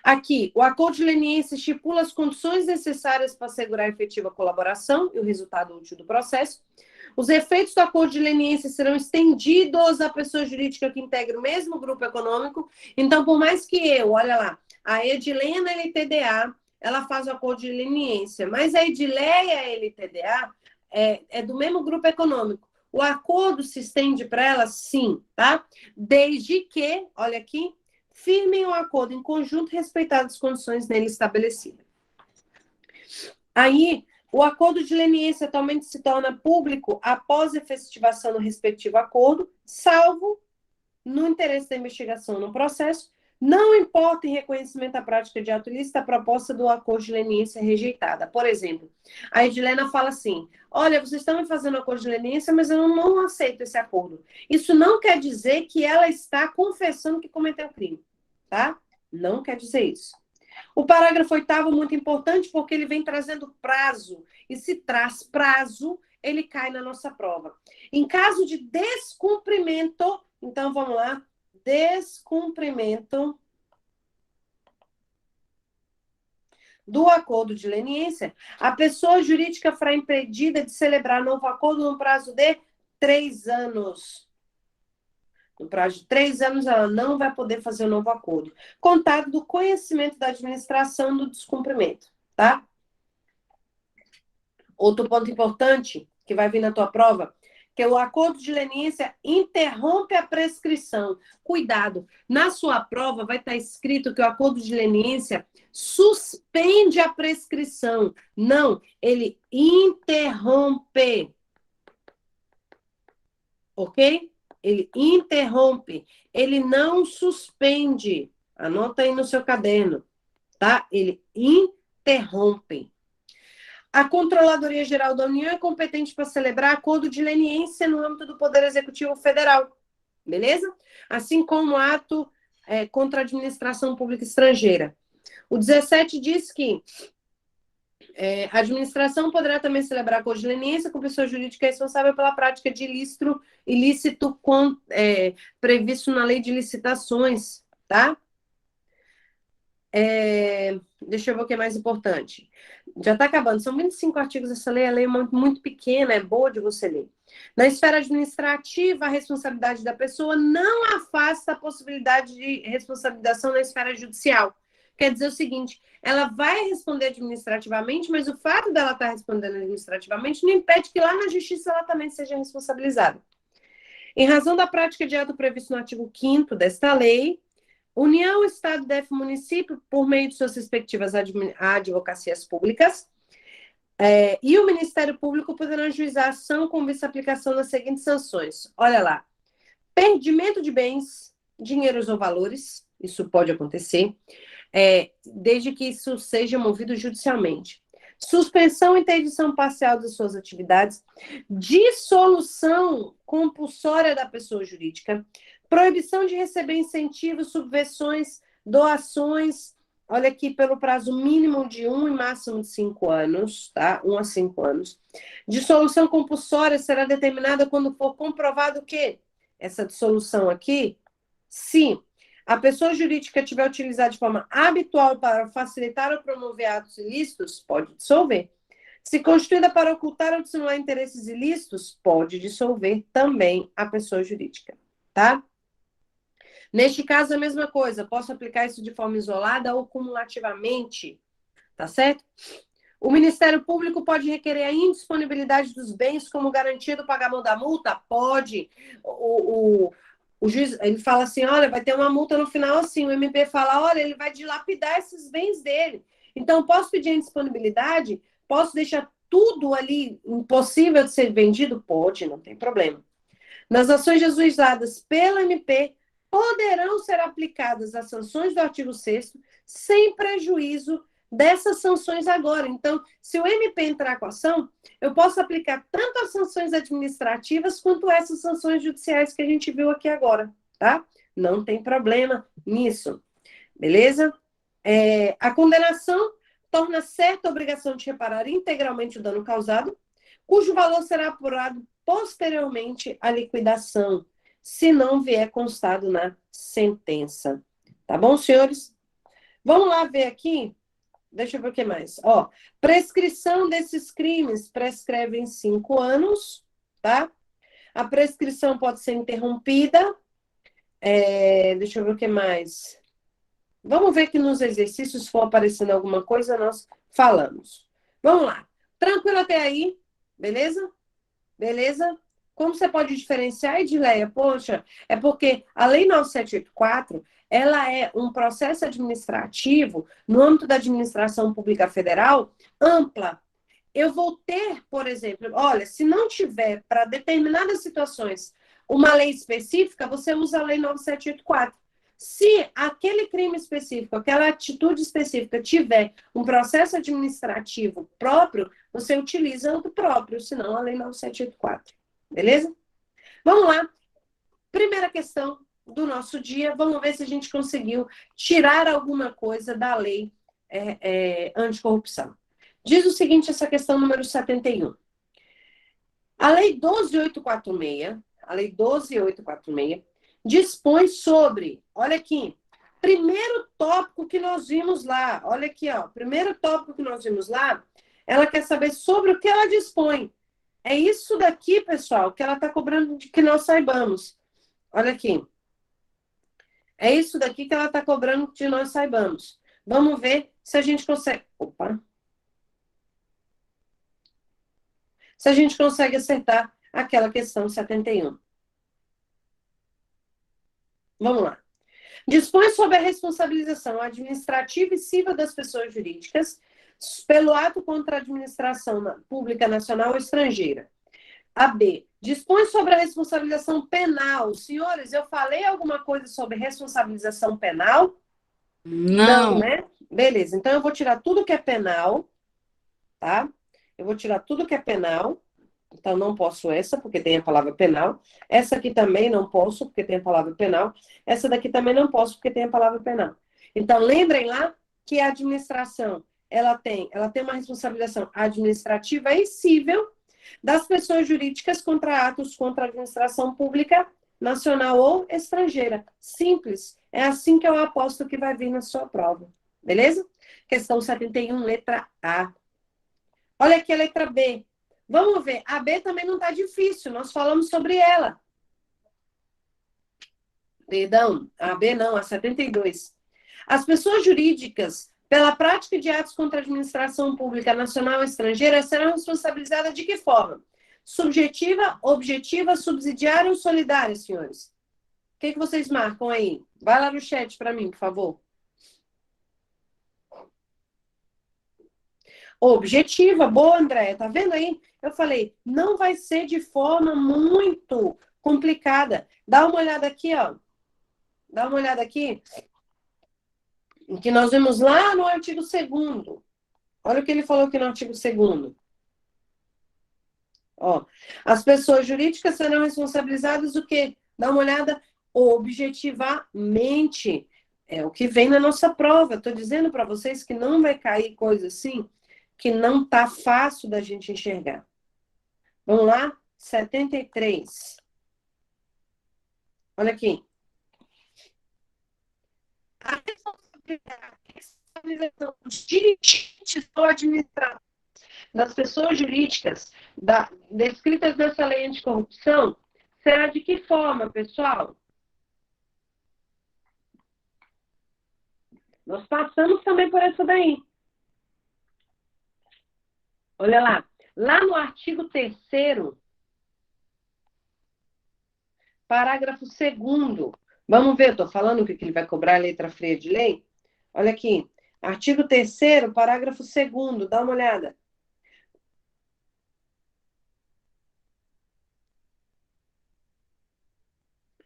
Aqui, o acordo de leniência estipula as condições necessárias para assegurar a efetiva colaboração e o resultado útil do processo. Os efeitos do acordo de leniência serão estendidos à pessoa jurídica que integra o mesmo grupo econômico. Então, por mais que olha lá, a Edilena LTDA, ela faz o acordo de leniência, mas a Edileia LTDA é do mesmo grupo econômico. O acordo se estende para ela? Sim, tá? Desde que, olha aqui, firmem o acordo em conjunto, respeitadas as condições nele estabelecidas. Aí, o acordo de leniência atualmente se torna público após a efetivação do respectivo acordo, salvo no interesse da investigação no processo, não importa em reconhecimento da prática de ato ilícito a proposta do acordo de leniência rejeitada. Por exemplo, a Edilena fala assim, olha, vocês estão me fazendo acordo de leniência, mas eu não aceito esse acordo. Isso não quer dizer que ela está confessando que cometeu crime, tá? Não quer dizer isso. O parágrafo 8º, muito importante, porque ele vem trazendo prazo. E se traz prazo, ele cai na nossa prova. Em caso de descumprimento, então vamos lá, descumprimento do acordo de leniência, a pessoa jurídica fará impedida de celebrar novo acordo no prazo de 3 anos. No prazo de 3 anos, ela não vai poder fazer o novo acordo, contado do conhecimento da administração do descumprimento, tá? Outro ponto importante que vai vir na tua prova, que o acordo de leniência interrompe a prescrição. Cuidado, na sua prova vai estar escrito que o acordo de leniência suspende a prescrição. Não, ele interrompe. Ok? Ele interrompe. Ele não suspende. Anota aí no seu caderno, tá? Ele interrompe. A Controladoria Geral da União é competente para celebrar acordo de leniência no âmbito do Poder Executivo Federal, beleza? Assim como ato contra a administração pública estrangeira. O 17 diz que a administração poderá também celebrar acordo de leniência com pessoa jurídica responsável pela prática de ilícito previsto na lei de licitações, tá? Deixa eu ver o que é mais importante. Já está acabando, são 25 artigos essa lei, a lei é muito pequena, é boa de você ler. Na esfera administrativa, a responsabilidade da pessoa não afasta a possibilidade de responsabilização na esfera judicial. Quer dizer o seguinte, ela vai responder administrativamente, mas o fato dela estar respondendo administrativamente não impede que lá na justiça ela também seja responsabilizada. Em razão da prática de ato previsto no artigo 5º desta lei, União, Estado, DF, Município, por meio de suas respectivas advocacias públicas, e o Ministério Público poderão ajuizar ação com vista à aplicação das seguintes sanções. Olha lá, perdimento de bens, dinheiros ou valores, isso pode acontecer, desde que isso seja movido judicialmente. Suspensão e interdição parcial das suas atividades, dissolução compulsória da pessoa jurídica, proibição de receber incentivos, subvenções, doações, olha aqui, pelo prazo mínimo de 1 e máximo de 5 anos, tá? 1 a 5 anos. Dissolução compulsória será determinada quando for comprovado que essa dissolução aqui, se a pessoa jurídica tiver utilizado de forma habitual para facilitar ou promover atos ilícitos, pode dissolver. Se constituída para ocultar ou dissimular interesses ilícitos, pode dissolver também a pessoa jurídica, tá? Neste caso, a mesma coisa, posso aplicar isso de forma isolada ou cumulativamente, tá certo? O Ministério Público pode requerer a indisponibilidade dos bens como garantia do pagamento da multa? Pode. O juiz, ele fala assim, olha, vai ter uma multa no final assim, o MP fala, olha, ele vai dilapidar esses bens dele. Então, posso pedir a indisponibilidade? Posso deixar tudo ali impossível de ser vendido? Pode, não tem problema. Nas ações ajuizadas pela MP, poderão ser aplicadas as sanções do artigo 6º, sem prejuízo dessas sanções agora. Então, se o MP entrar com a ação, eu posso aplicar tanto as sanções administrativas quanto essas sanções judiciais que a gente viu aqui agora, tá? Não tem problema nisso, beleza? A condenação torna certa a obrigação de reparar integralmente o dano causado, cujo valor será apurado posteriormente à liquidação, se não vier constado na sentença. Tá bom, senhores? Vamos lá ver aqui. Deixa eu ver o que mais. Ó, prescrição desses crimes prescreve em 5 anos, tá? A prescrição pode ser interrompida. Deixa eu ver o que mais. Vamos ver que nos exercícios, se for aparecendo alguma coisa, nós falamos. Vamos lá. Tranquilo até aí? Beleza? Beleza? Como você pode diferenciar, Edileia? Poxa, é porque a Lei 9784, ela é um processo administrativo, no âmbito da administração pública federal, ampla. Eu vou ter, por exemplo, olha, se não tiver para determinadas situações uma lei específica, você usa a Lei 9784. Se aquele crime específico, aquela atitude específica tiver um processo administrativo próprio, você utiliza o próprio, senão a Lei 9784. Beleza? Vamos lá. Primeira questão do nosso dia. Vamos ver se a gente conseguiu tirar alguma coisa da lei anticorrupção. Diz o seguinte, essa questão número 71. A Lei 12.846, dispõe sobre, olha aqui, primeiro tópico que nós vimos lá, olha aqui, ó, primeiro tópico que nós vimos lá, ela quer saber sobre o que ela dispõe. É isso daqui, pessoal, que ela está cobrando de que nós saibamos. Olha aqui. É isso daqui que ela está cobrando de nós saibamos. Vamos ver se a gente consegue... Opa! Se a gente consegue acertar aquela questão 71. Vamos lá. Dispõe sobre a responsabilização administrativa e civil das pessoas jurídicas pelo ato contra a administração pública nacional ou estrangeira. A B. Dispõe sobre a responsabilização penal. Senhores, eu falei alguma coisa sobre responsabilização penal? Não. Não, né? Beleza, então eu vou tirar tudo que é penal, tá? Eu vou tirar tudo que é penal. Então, não posso essa, porque tem a palavra penal. Essa aqui também não posso, porque tem a palavra penal. Essa daqui também não posso, porque tem a palavra penal. Então, lembrem lá que a administração, ela tem uma responsabilização administrativa e civil das pessoas jurídicas contra atos contra a administração pública nacional ou estrangeira. Simples. É assim que eu aposto que vai vir na sua prova. Beleza? Questão 71, letra A. Olha aqui a letra B. Vamos ver. A B também não está difícil. Nós falamos sobre ela. Perdão, a B não, a 72. As pessoas jurídicas, pela prática de atos contra a administração pública nacional ou estrangeira, serão responsabilizadas de que forma? Subjetiva, objetiva, subsidiária ou solidária, senhores? O que vocês marcam aí? Vai lá no chat para mim, por favor. Objetiva, boa, Andréia, tá vendo aí? Eu falei, não vai ser de forma muito complicada. Dá uma olhada aqui, ó. Dá uma olhada aqui. Em que nós vemos lá no artigo 2º. Olha o que ele falou aqui no artigo 2º. Ó, as pessoas jurídicas serão responsabilizadas o quê? Dá uma olhada objetivamente. É o que vem na nossa prova. Estou dizendo para vocês que não vai cair coisa assim que não tá fácil da gente enxergar. Vamos lá? 73. Olha aqui. A responsabilização dos dirigentes ou administradores das pessoas jurídicas descritas nessa lei anticorrupção será de que forma, pessoal? Nós passamos também por essa daí. Olha lá. Lá no artigo 3º, parágrafo 2º. Vamos ver, eu estou falando o que ele vai cobrar a letra freia de lei? Olha aqui. Artigo 3º, parágrafo 2º. Dá uma olhada.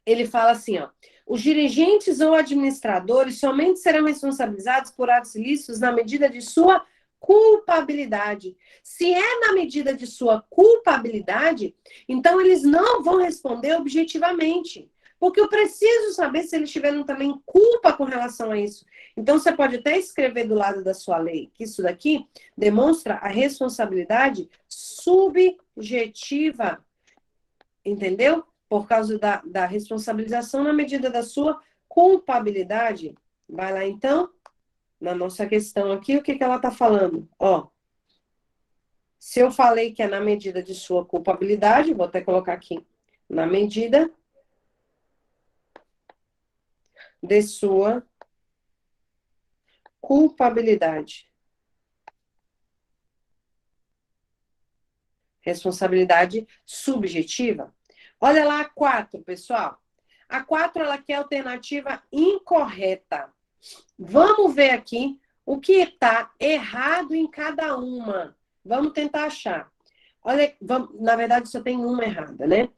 Ele fala assim, ó. Os dirigentes ou administradores somente serão responsabilizados por atos ilícitos na medida de sua culpabilidade. Se é na medida de sua culpabilidade, então eles não vão responder objetivamente. Porque eu preciso saber se eles tiveram também culpa com relação a isso. Então, você pode até escrever do lado da sua lei que isso daqui demonstra a responsabilidade subjetiva. Entendeu? Por causa da responsabilização na medida da sua culpabilidade. Vai lá, então, na nossa questão aqui, o que ela está falando? Ó, se eu falei que é na medida de sua culpabilidade, vou até colocar aqui, na medida de sua culpabilidade. Responsabilidade subjetiva. Olha lá a 4, pessoal. A 4, ela quer alternativa incorreta. Vamos ver aqui o que está errado em cada uma. Vamos tentar achar. Olha, na verdade, só tem uma errada, né?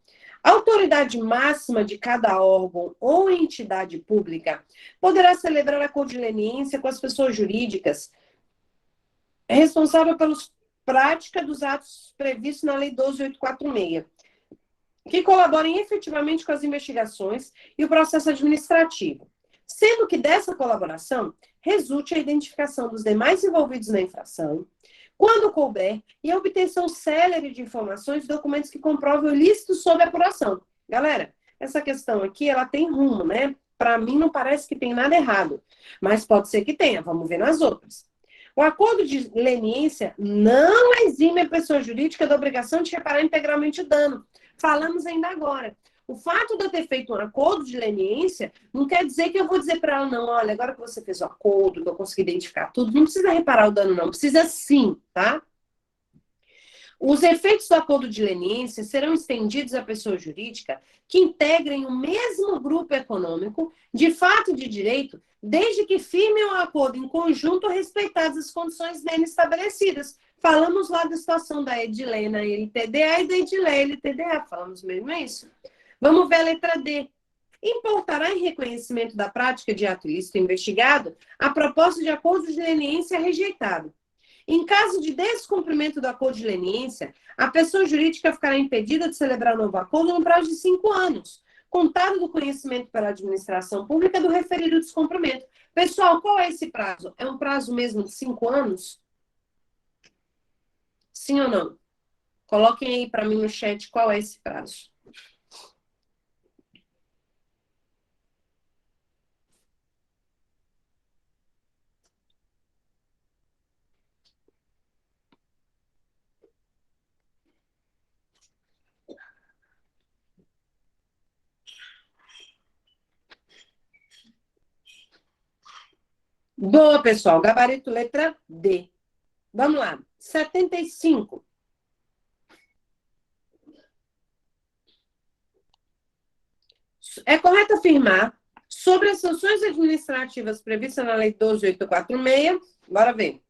A autoridade máxima de cada órgão ou entidade pública poderá celebrar acordo de leniência com as pessoas jurídicas responsável pela prática dos atos previstos na Lei 12.846, que colaborem efetivamente com as investigações e o processo administrativo, sendo que dessa colaboração resulte a identificação dos demais envolvidos na infração, quando couber, e a obtenção célere de informações e documentos que comprovem o ilícito sob apuração. Galera, essa questão aqui, ela tem rumo, né? Para mim, não parece que tem nada errado, mas pode ser que tenha, vamos ver nas outras. O acordo de leniência não exime a pessoa jurídica da obrigação de reparar integralmente o dano. Falamos ainda agora. O fato de eu ter feito um acordo de leniência não quer dizer que eu vou dizer para ela, não, olha, agora que você fez o acordo, que eu consegui identificar tudo, não precisa reparar o dano, não. Precisa sim, tá? Os efeitos do acordo de leniência serão estendidos à pessoa jurídica que integrem o mesmo grupo econômico, de fato de direito, desde que firmem o acordo em conjunto respeitadas as condições nele estabelecidas. Falamos lá da situação da Edilena LTDA e da Edileia LTDA. Falamos mesmo isso? Vamos ver a letra D. Importará em reconhecimento da prática de ato ilícito investigado a proposta de acordo de leniência rejeitado. Em caso de descumprimento do acordo de leniência, a pessoa jurídica ficará impedida de celebrar o novo acordo no prazo de 5 anos, contado do conhecimento pela administração pública do referido descumprimento. Pessoal, qual é esse prazo? É um prazo mesmo de 5 anos? Sim ou não? Coloquem aí para mim no chat qual é esse prazo. Boa, pessoal. Gabarito letra D. Vamos lá. 75. É correto afirmar sobre as sanções administrativas previstas na Lei 12.846. Bora ver.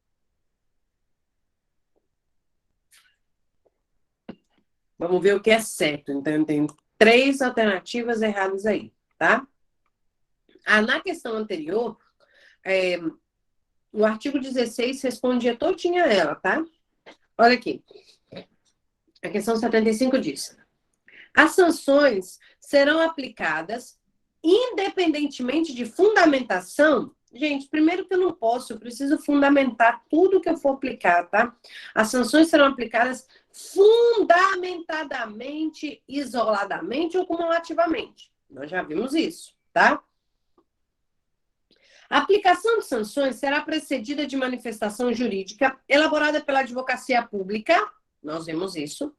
Vamos ver o que é certo. Então, tem 3 alternativas erradas aí, tá? Na questão anterior, o artigo 16 respondia todinha ela, tá? Olha aqui. A questão 75 diz: as sanções serão aplicadas independentemente de fundamentação. Gente, primeiro que eu preciso fundamentar tudo que eu for aplicar, tá? As sanções serão aplicadas fundamentadamente, isoladamente ou cumulativamente. Nós já vimos isso, tá? A aplicação de sanções será precedida de manifestação jurídica elaborada pela advocacia pública, nós vimos isso,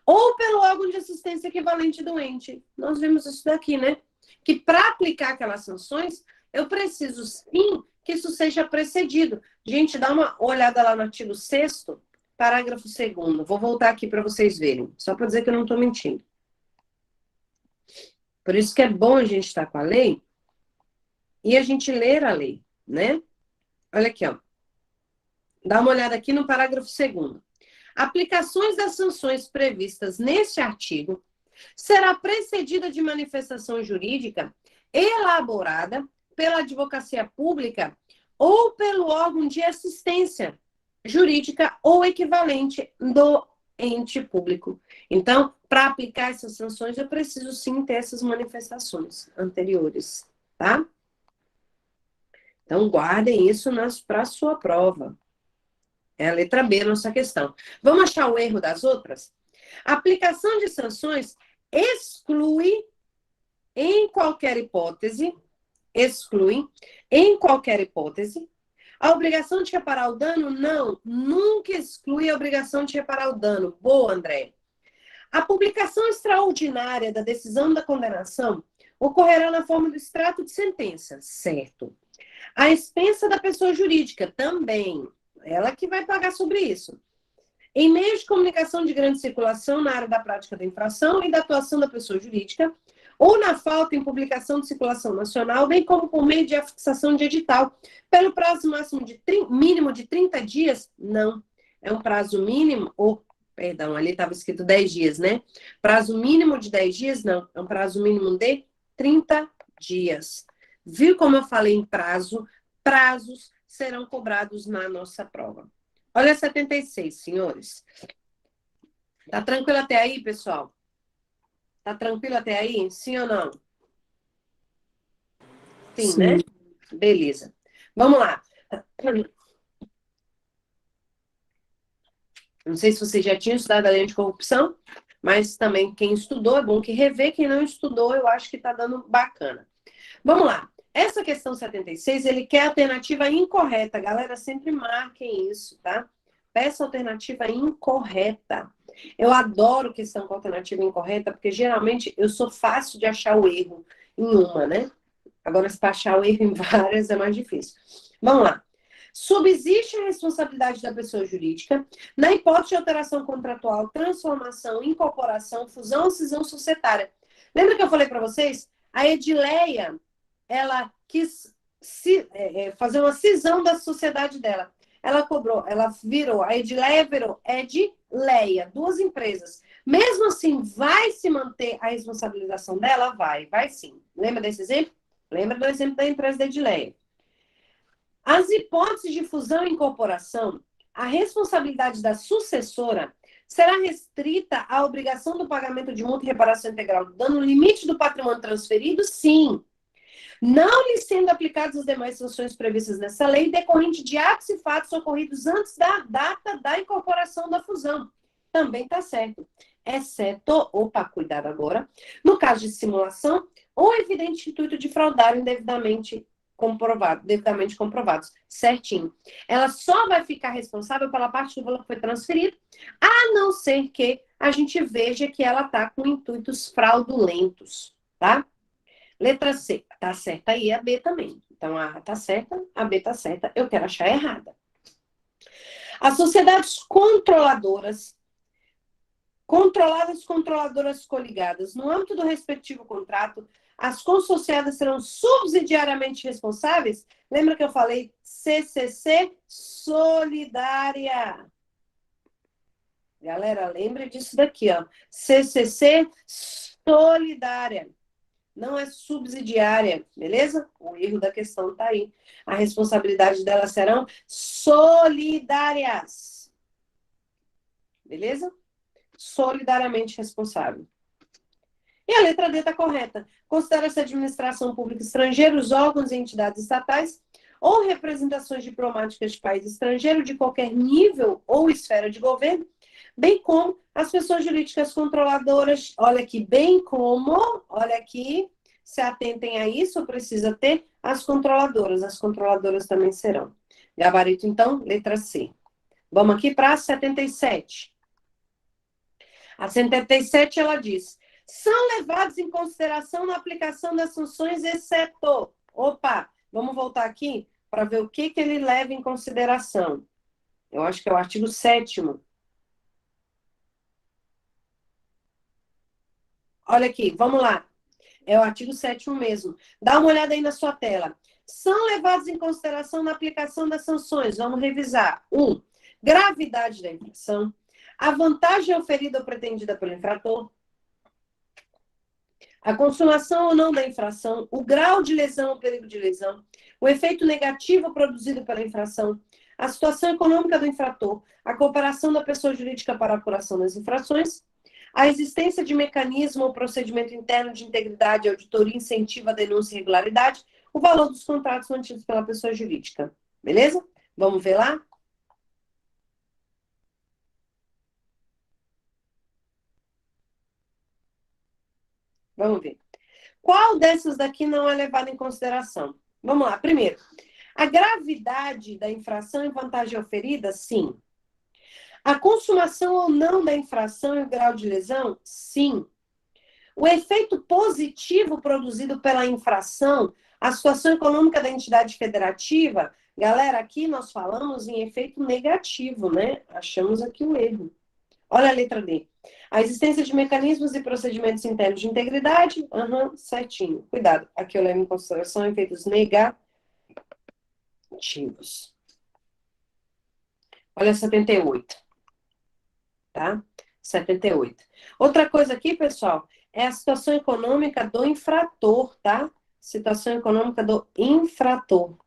ou pelo órgão de assistência equivalente do ente. Nós vimos isso daqui, né? Que para aplicar aquelas sanções, eu preciso sim que isso seja precedido. Gente, dá uma olhada lá no artigo 6º, parágrafo 2º. Vou voltar aqui para vocês verem, só para dizer que eu não estou mentindo. Por isso que é bom a gente estar com a lei e a gente ler a lei, né? Olha aqui, ó. Dá uma olhada aqui no parágrafo 2º. Aplicações das sanções previstas neste artigo será precedida de manifestação jurídica elaborada pela advocacia pública ou pelo órgão de assistência jurídica ou equivalente do ente público. Então, para aplicar essas sanções, eu preciso sim ter essas manifestações anteriores, tá? Então, guardem isso para a sua prova. É a letra B, nossa questão. Vamos achar o erro das outras? A aplicação de sanções exclui, em qualquer hipótese, a obrigação de reparar o dano? Não, nunca exclui a obrigação de reparar o dano. Boa, André. A publicação extraordinária da decisão da condenação ocorrerá na forma do extrato de sentença, certo? A expensa da pessoa jurídica, também. Ela que vai pagar sobre isso. Em meios de comunicação de grande circulação na área da prática da infração e da atuação da pessoa jurídica, ou na falta em publicação de circulação nacional, bem como por meio de afixação de edital. Pelo prazo mínimo de 30 dias? Não. É um prazo mínimo, perdão, ali estava escrito 10 dias, né? Prazo mínimo de 10 dias? Não. É um prazo mínimo de 30 dias. Viu como eu falei em prazo? Prazos serão cobrados na nossa prova. Olha 76, senhores. Tá tranquilo até aí, pessoal? Tá tranquilo até aí? Sim ou não? Sim, né? Beleza. Vamos lá. Não sei se vocês já tinham estudado a lei de corrupção, mas também quem estudou, é bom que rever. Quem não estudou, eu acho que tá dando bacana. Vamos lá. Essa questão 76, ele quer alternativa incorreta. Galera, sempre marquem isso, tá? Peça alternativa incorreta. Eu adoro questão com alternativa incorreta, porque geralmente eu sou fácil de achar o erro em uma, né? Agora, se para achar o erro em várias é mais difícil. Vamos lá. Subsiste a responsabilidade da pessoa jurídica na hipótese de alteração contratual, transformação, incorporação, fusão ou cisão societária. Lembra que eu falei para vocês? A Edileia, ela quis fazer uma cisão da sociedade dela. A Edileia virou Edileia, 2 empresas. Mesmo assim, vai se manter a responsabilização dela? Vai sim. Lembra desse exemplo? Lembra do exemplo da empresa da Edileia. As hipóteses de fusão e incorporação, a responsabilidade da sucessora será restrita à obrigação do pagamento de multa e reparação integral do dano no limite do patrimônio transferido? Sim. Não lhe sendo aplicadas as demais sanções previstas nessa lei, decorrente de atos e fatos ocorridos antes da data da incorporação da fusão. Também está certo. Exceto, cuidado agora, no caso de simulação ou evidente intuito de fraudar devidamente comprovados. Certinho. Ela só vai ficar responsável pela parte do valor que foi transferido, a não ser que a gente veja que ela está com intuitos fraudulentos, tá? Letra C, tá certa aí, a B também. Então, a A tá certa, a B tá certa, eu quero achar errada. As sociedades controladoras coligadas, no âmbito do respectivo contrato, as consociadas serão subsidiariamente responsáveis? Lembra que eu falei CCC solidária? Galera, lembre disso daqui, ó. CCC solidária. Não é subsidiária, beleza? O erro da questão tá aí. A responsabilidade delas serão solidárias. Beleza? Solidariamente responsável. E a letra D está correta. Considera-se a administração pública estrangeira, os órgãos e entidades estatais ou representações diplomáticas de país estrangeiro de qualquer nível ou esfera de governo, bem como as pessoas jurídicas controladoras. Olha aqui, bem como, olha aqui, se atentem a isso, precisa ter as controladoras. As controladoras também serão. Gabarito, então, letra C. Vamos aqui para a 77. A 77, ela diz: são levados em consideração na aplicação das sanções, exceto... Opa, vamos voltar aqui para ver o que ele leva em consideração. Eu acho que é o artigo 7º. Olha aqui, vamos lá. É o artigo 7º mesmo. Dá uma olhada aí na sua tela. São levados em consideração na aplicação das sanções. Vamos revisar. 1. Gravidade da infração. A vantagem oferida ou pretendida pelo infrator. A consumação ou não da infração. O grau de lesão ou perigo de lesão. O efeito negativo produzido pela infração. A situação econômica do infrator. A cooperação da pessoa jurídica para a apuração das infrações. A existência de mecanismo ou procedimento interno de integridade, auditoria, incentivo à denúncia e irregularidade, o valor dos contratos mantidos pela pessoa jurídica. Beleza? Vamos ver lá? Vamos ver. Qual dessas daqui não é levada em consideração? Vamos lá. Primeiro, a gravidade da infração e vantagem oferida? Sim. A consumação ou não da infração e o grau de lesão? Sim. O efeito positivo produzido pela infração, a situação econômica da entidade federativa, galera, aqui nós falamos em efeito negativo, né? Achamos aqui o erro. Olha a letra D. A existência de mecanismos e procedimentos internos de integridade, certinho. Cuidado, aqui eu levo em consideração efeitos negativos. Olha 78. Tá? 78. Outra coisa aqui, pessoal, é a situação econômica do infrator, tá? Situação econômica do infrator.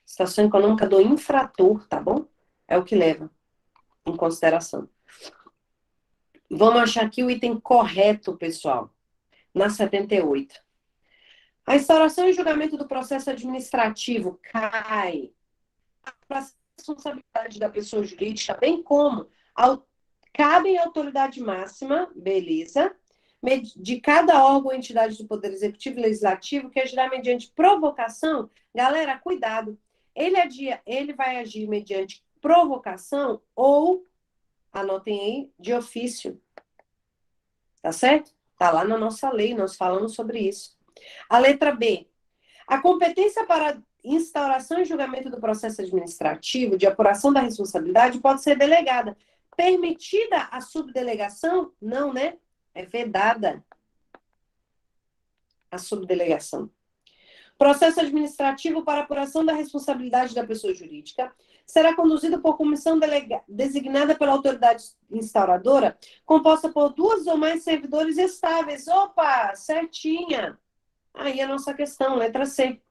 Situação econômica do infrator, tá bom? É o que leva em consideração. Vamos achar aqui o item correto, pessoal, na 78. A instauração e julgamento do processo administrativo cai para a responsabilidade da pessoa jurídica, bem como cabem à autoridade máxima, beleza, de cada órgão ou entidade do Poder Executivo e Legislativo, que agirá mediante provocação. Galera, cuidado. Ele vai agir mediante provocação ou, anotem aí, de ofício. Tá certo? Tá lá na nossa lei, nós falamos sobre isso. A letra B. A competência para instauração e julgamento do processo administrativo de apuração da responsabilidade pode ser delegada. Permitida a subdelegação? Não, né? É vedada a subdelegação. Processo administrativo para apuração da responsabilidade da pessoa jurídica será conduzido por comissão designada pela autoridade instauradora, composta por 2 ou mais servidores estáveis. Opa, certinha. Aí a nossa questão, letra C.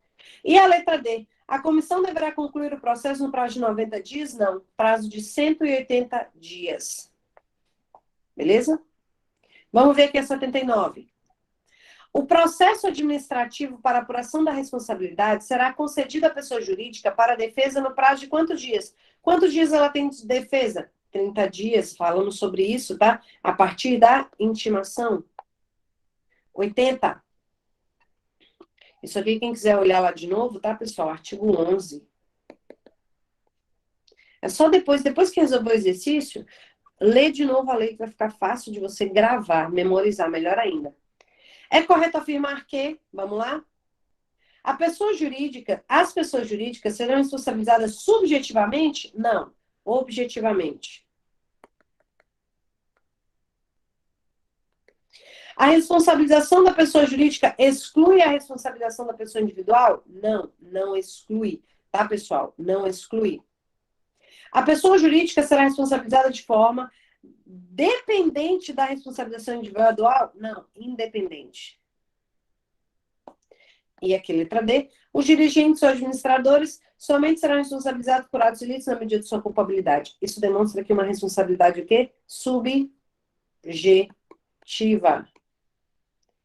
E a letra D? A comissão deverá concluir o processo no prazo de 90 dias? Não, prazo de 180 dias. Beleza? Vamos ver aqui a 79. O processo administrativo para apuração da responsabilidade será concedido à pessoa jurídica para a defesa no prazo de quantos dias? Quantos dias ela tem de defesa? 30 dias, falamos sobre isso, tá? A partir da intimação. 80. Isso aqui, quem quiser olhar lá de novo, tá, pessoal? Artigo 11. É só depois que resolver o exercício, ler de novo a lei, que vai ficar fácil de você gravar, memorizar, melhor ainda. É correto afirmar que, vamos lá? As pessoas jurídicas serão responsabilizadas subjetivamente? Não, objetivamente. A responsabilização da pessoa jurídica exclui a responsabilização da pessoa individual? Não, não exclui, tá, pessoal? Não exclui. A pessoa jurídica será responsabilizada de forma dependente da responsabilização individual? Não, independente. E aqui, letra D, os dirigentes ou administradores somente serão responsabilizados por atos ilícitos na medida de sua culpabilidade. Isso demonstra aqui uma responsabilidade o quê? Subjetiva.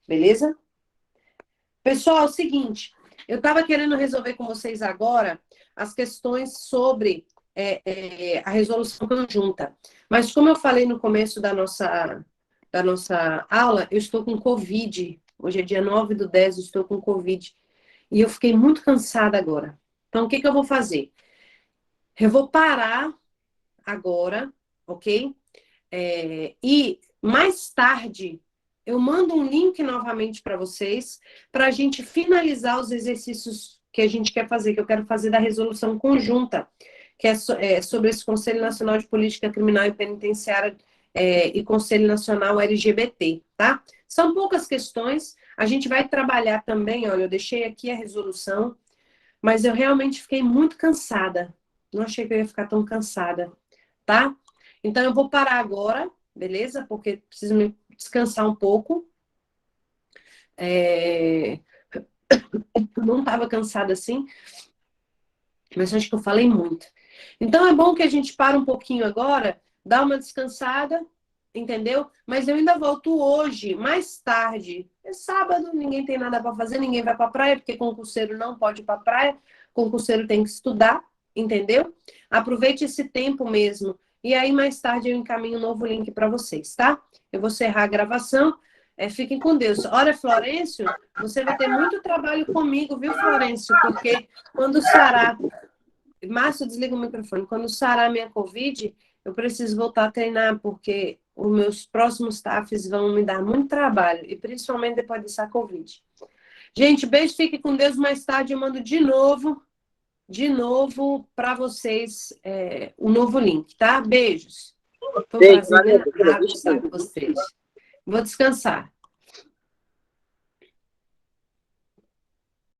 Beleza? Pessoal, é o seguinte, eu estava querendo resolver com vocês agora as questões sobre a resolução conjunta. Mas como eu falei no começo da nossa aula, eu estou com Covid. Hoje é dia 9/10, eu estou com Covid. E eu fiquei muito cansada agora. Então, o que eu vou fazer? Eu vou parar agora, ok? E mais tarde, eu mando um link novamente para vocês, para a gente finalizar os exercícios que a gente quer fazer, que eu quero fazer da resolução conjunta, que é sobre esse Conselho Nacional de Política Criminal e Penitenciária e Conselho Nacional LGBT, tá? São poucas questões, a gente vai trabalhar também, olha, eu deixei aqui a resolução, mas eu realmente fiquei muito cansada. Não achei que eu ia ficar tão cansada, tá? Então, eu vou parar agora, beleza? Porque preciso me descansar um pouco. Não estava cansada assim, mas acho que eu falei muito. Então, é bom que a gente para um pouquinho agora, dá uma descansada, entendeu? Mas eu ainda volto hoje, mais tarde. É sábado, ninguém tem nada para fazer, ninguém vai para a praia, porque concurseiro não pode ir para a praia, concurseiro tem que estudar, entendeu? Aproveite esse tempo mesmo. E aí, mais tarde, eu encaminho um novo link para vocês, tá? Eu vou encerrar a gravação. Fiquem com Deus. Olha, Florencio, você vai ter muito trabalho comigo, viu, Florencio? Porque quando sarar... Márcio, desliga o microfone. Quando sarar minha Covid, eu preciso voltar a treinar, porque os meus próximos TAFs vão me dar muito trabalho, e principalmente depois dessa Covid. Gente, beijo, fique com Deus. Mais tarde eu mando de novo para vocês o novo link, tá? Beijos. Foi um prazer com vocês. Vou descansar.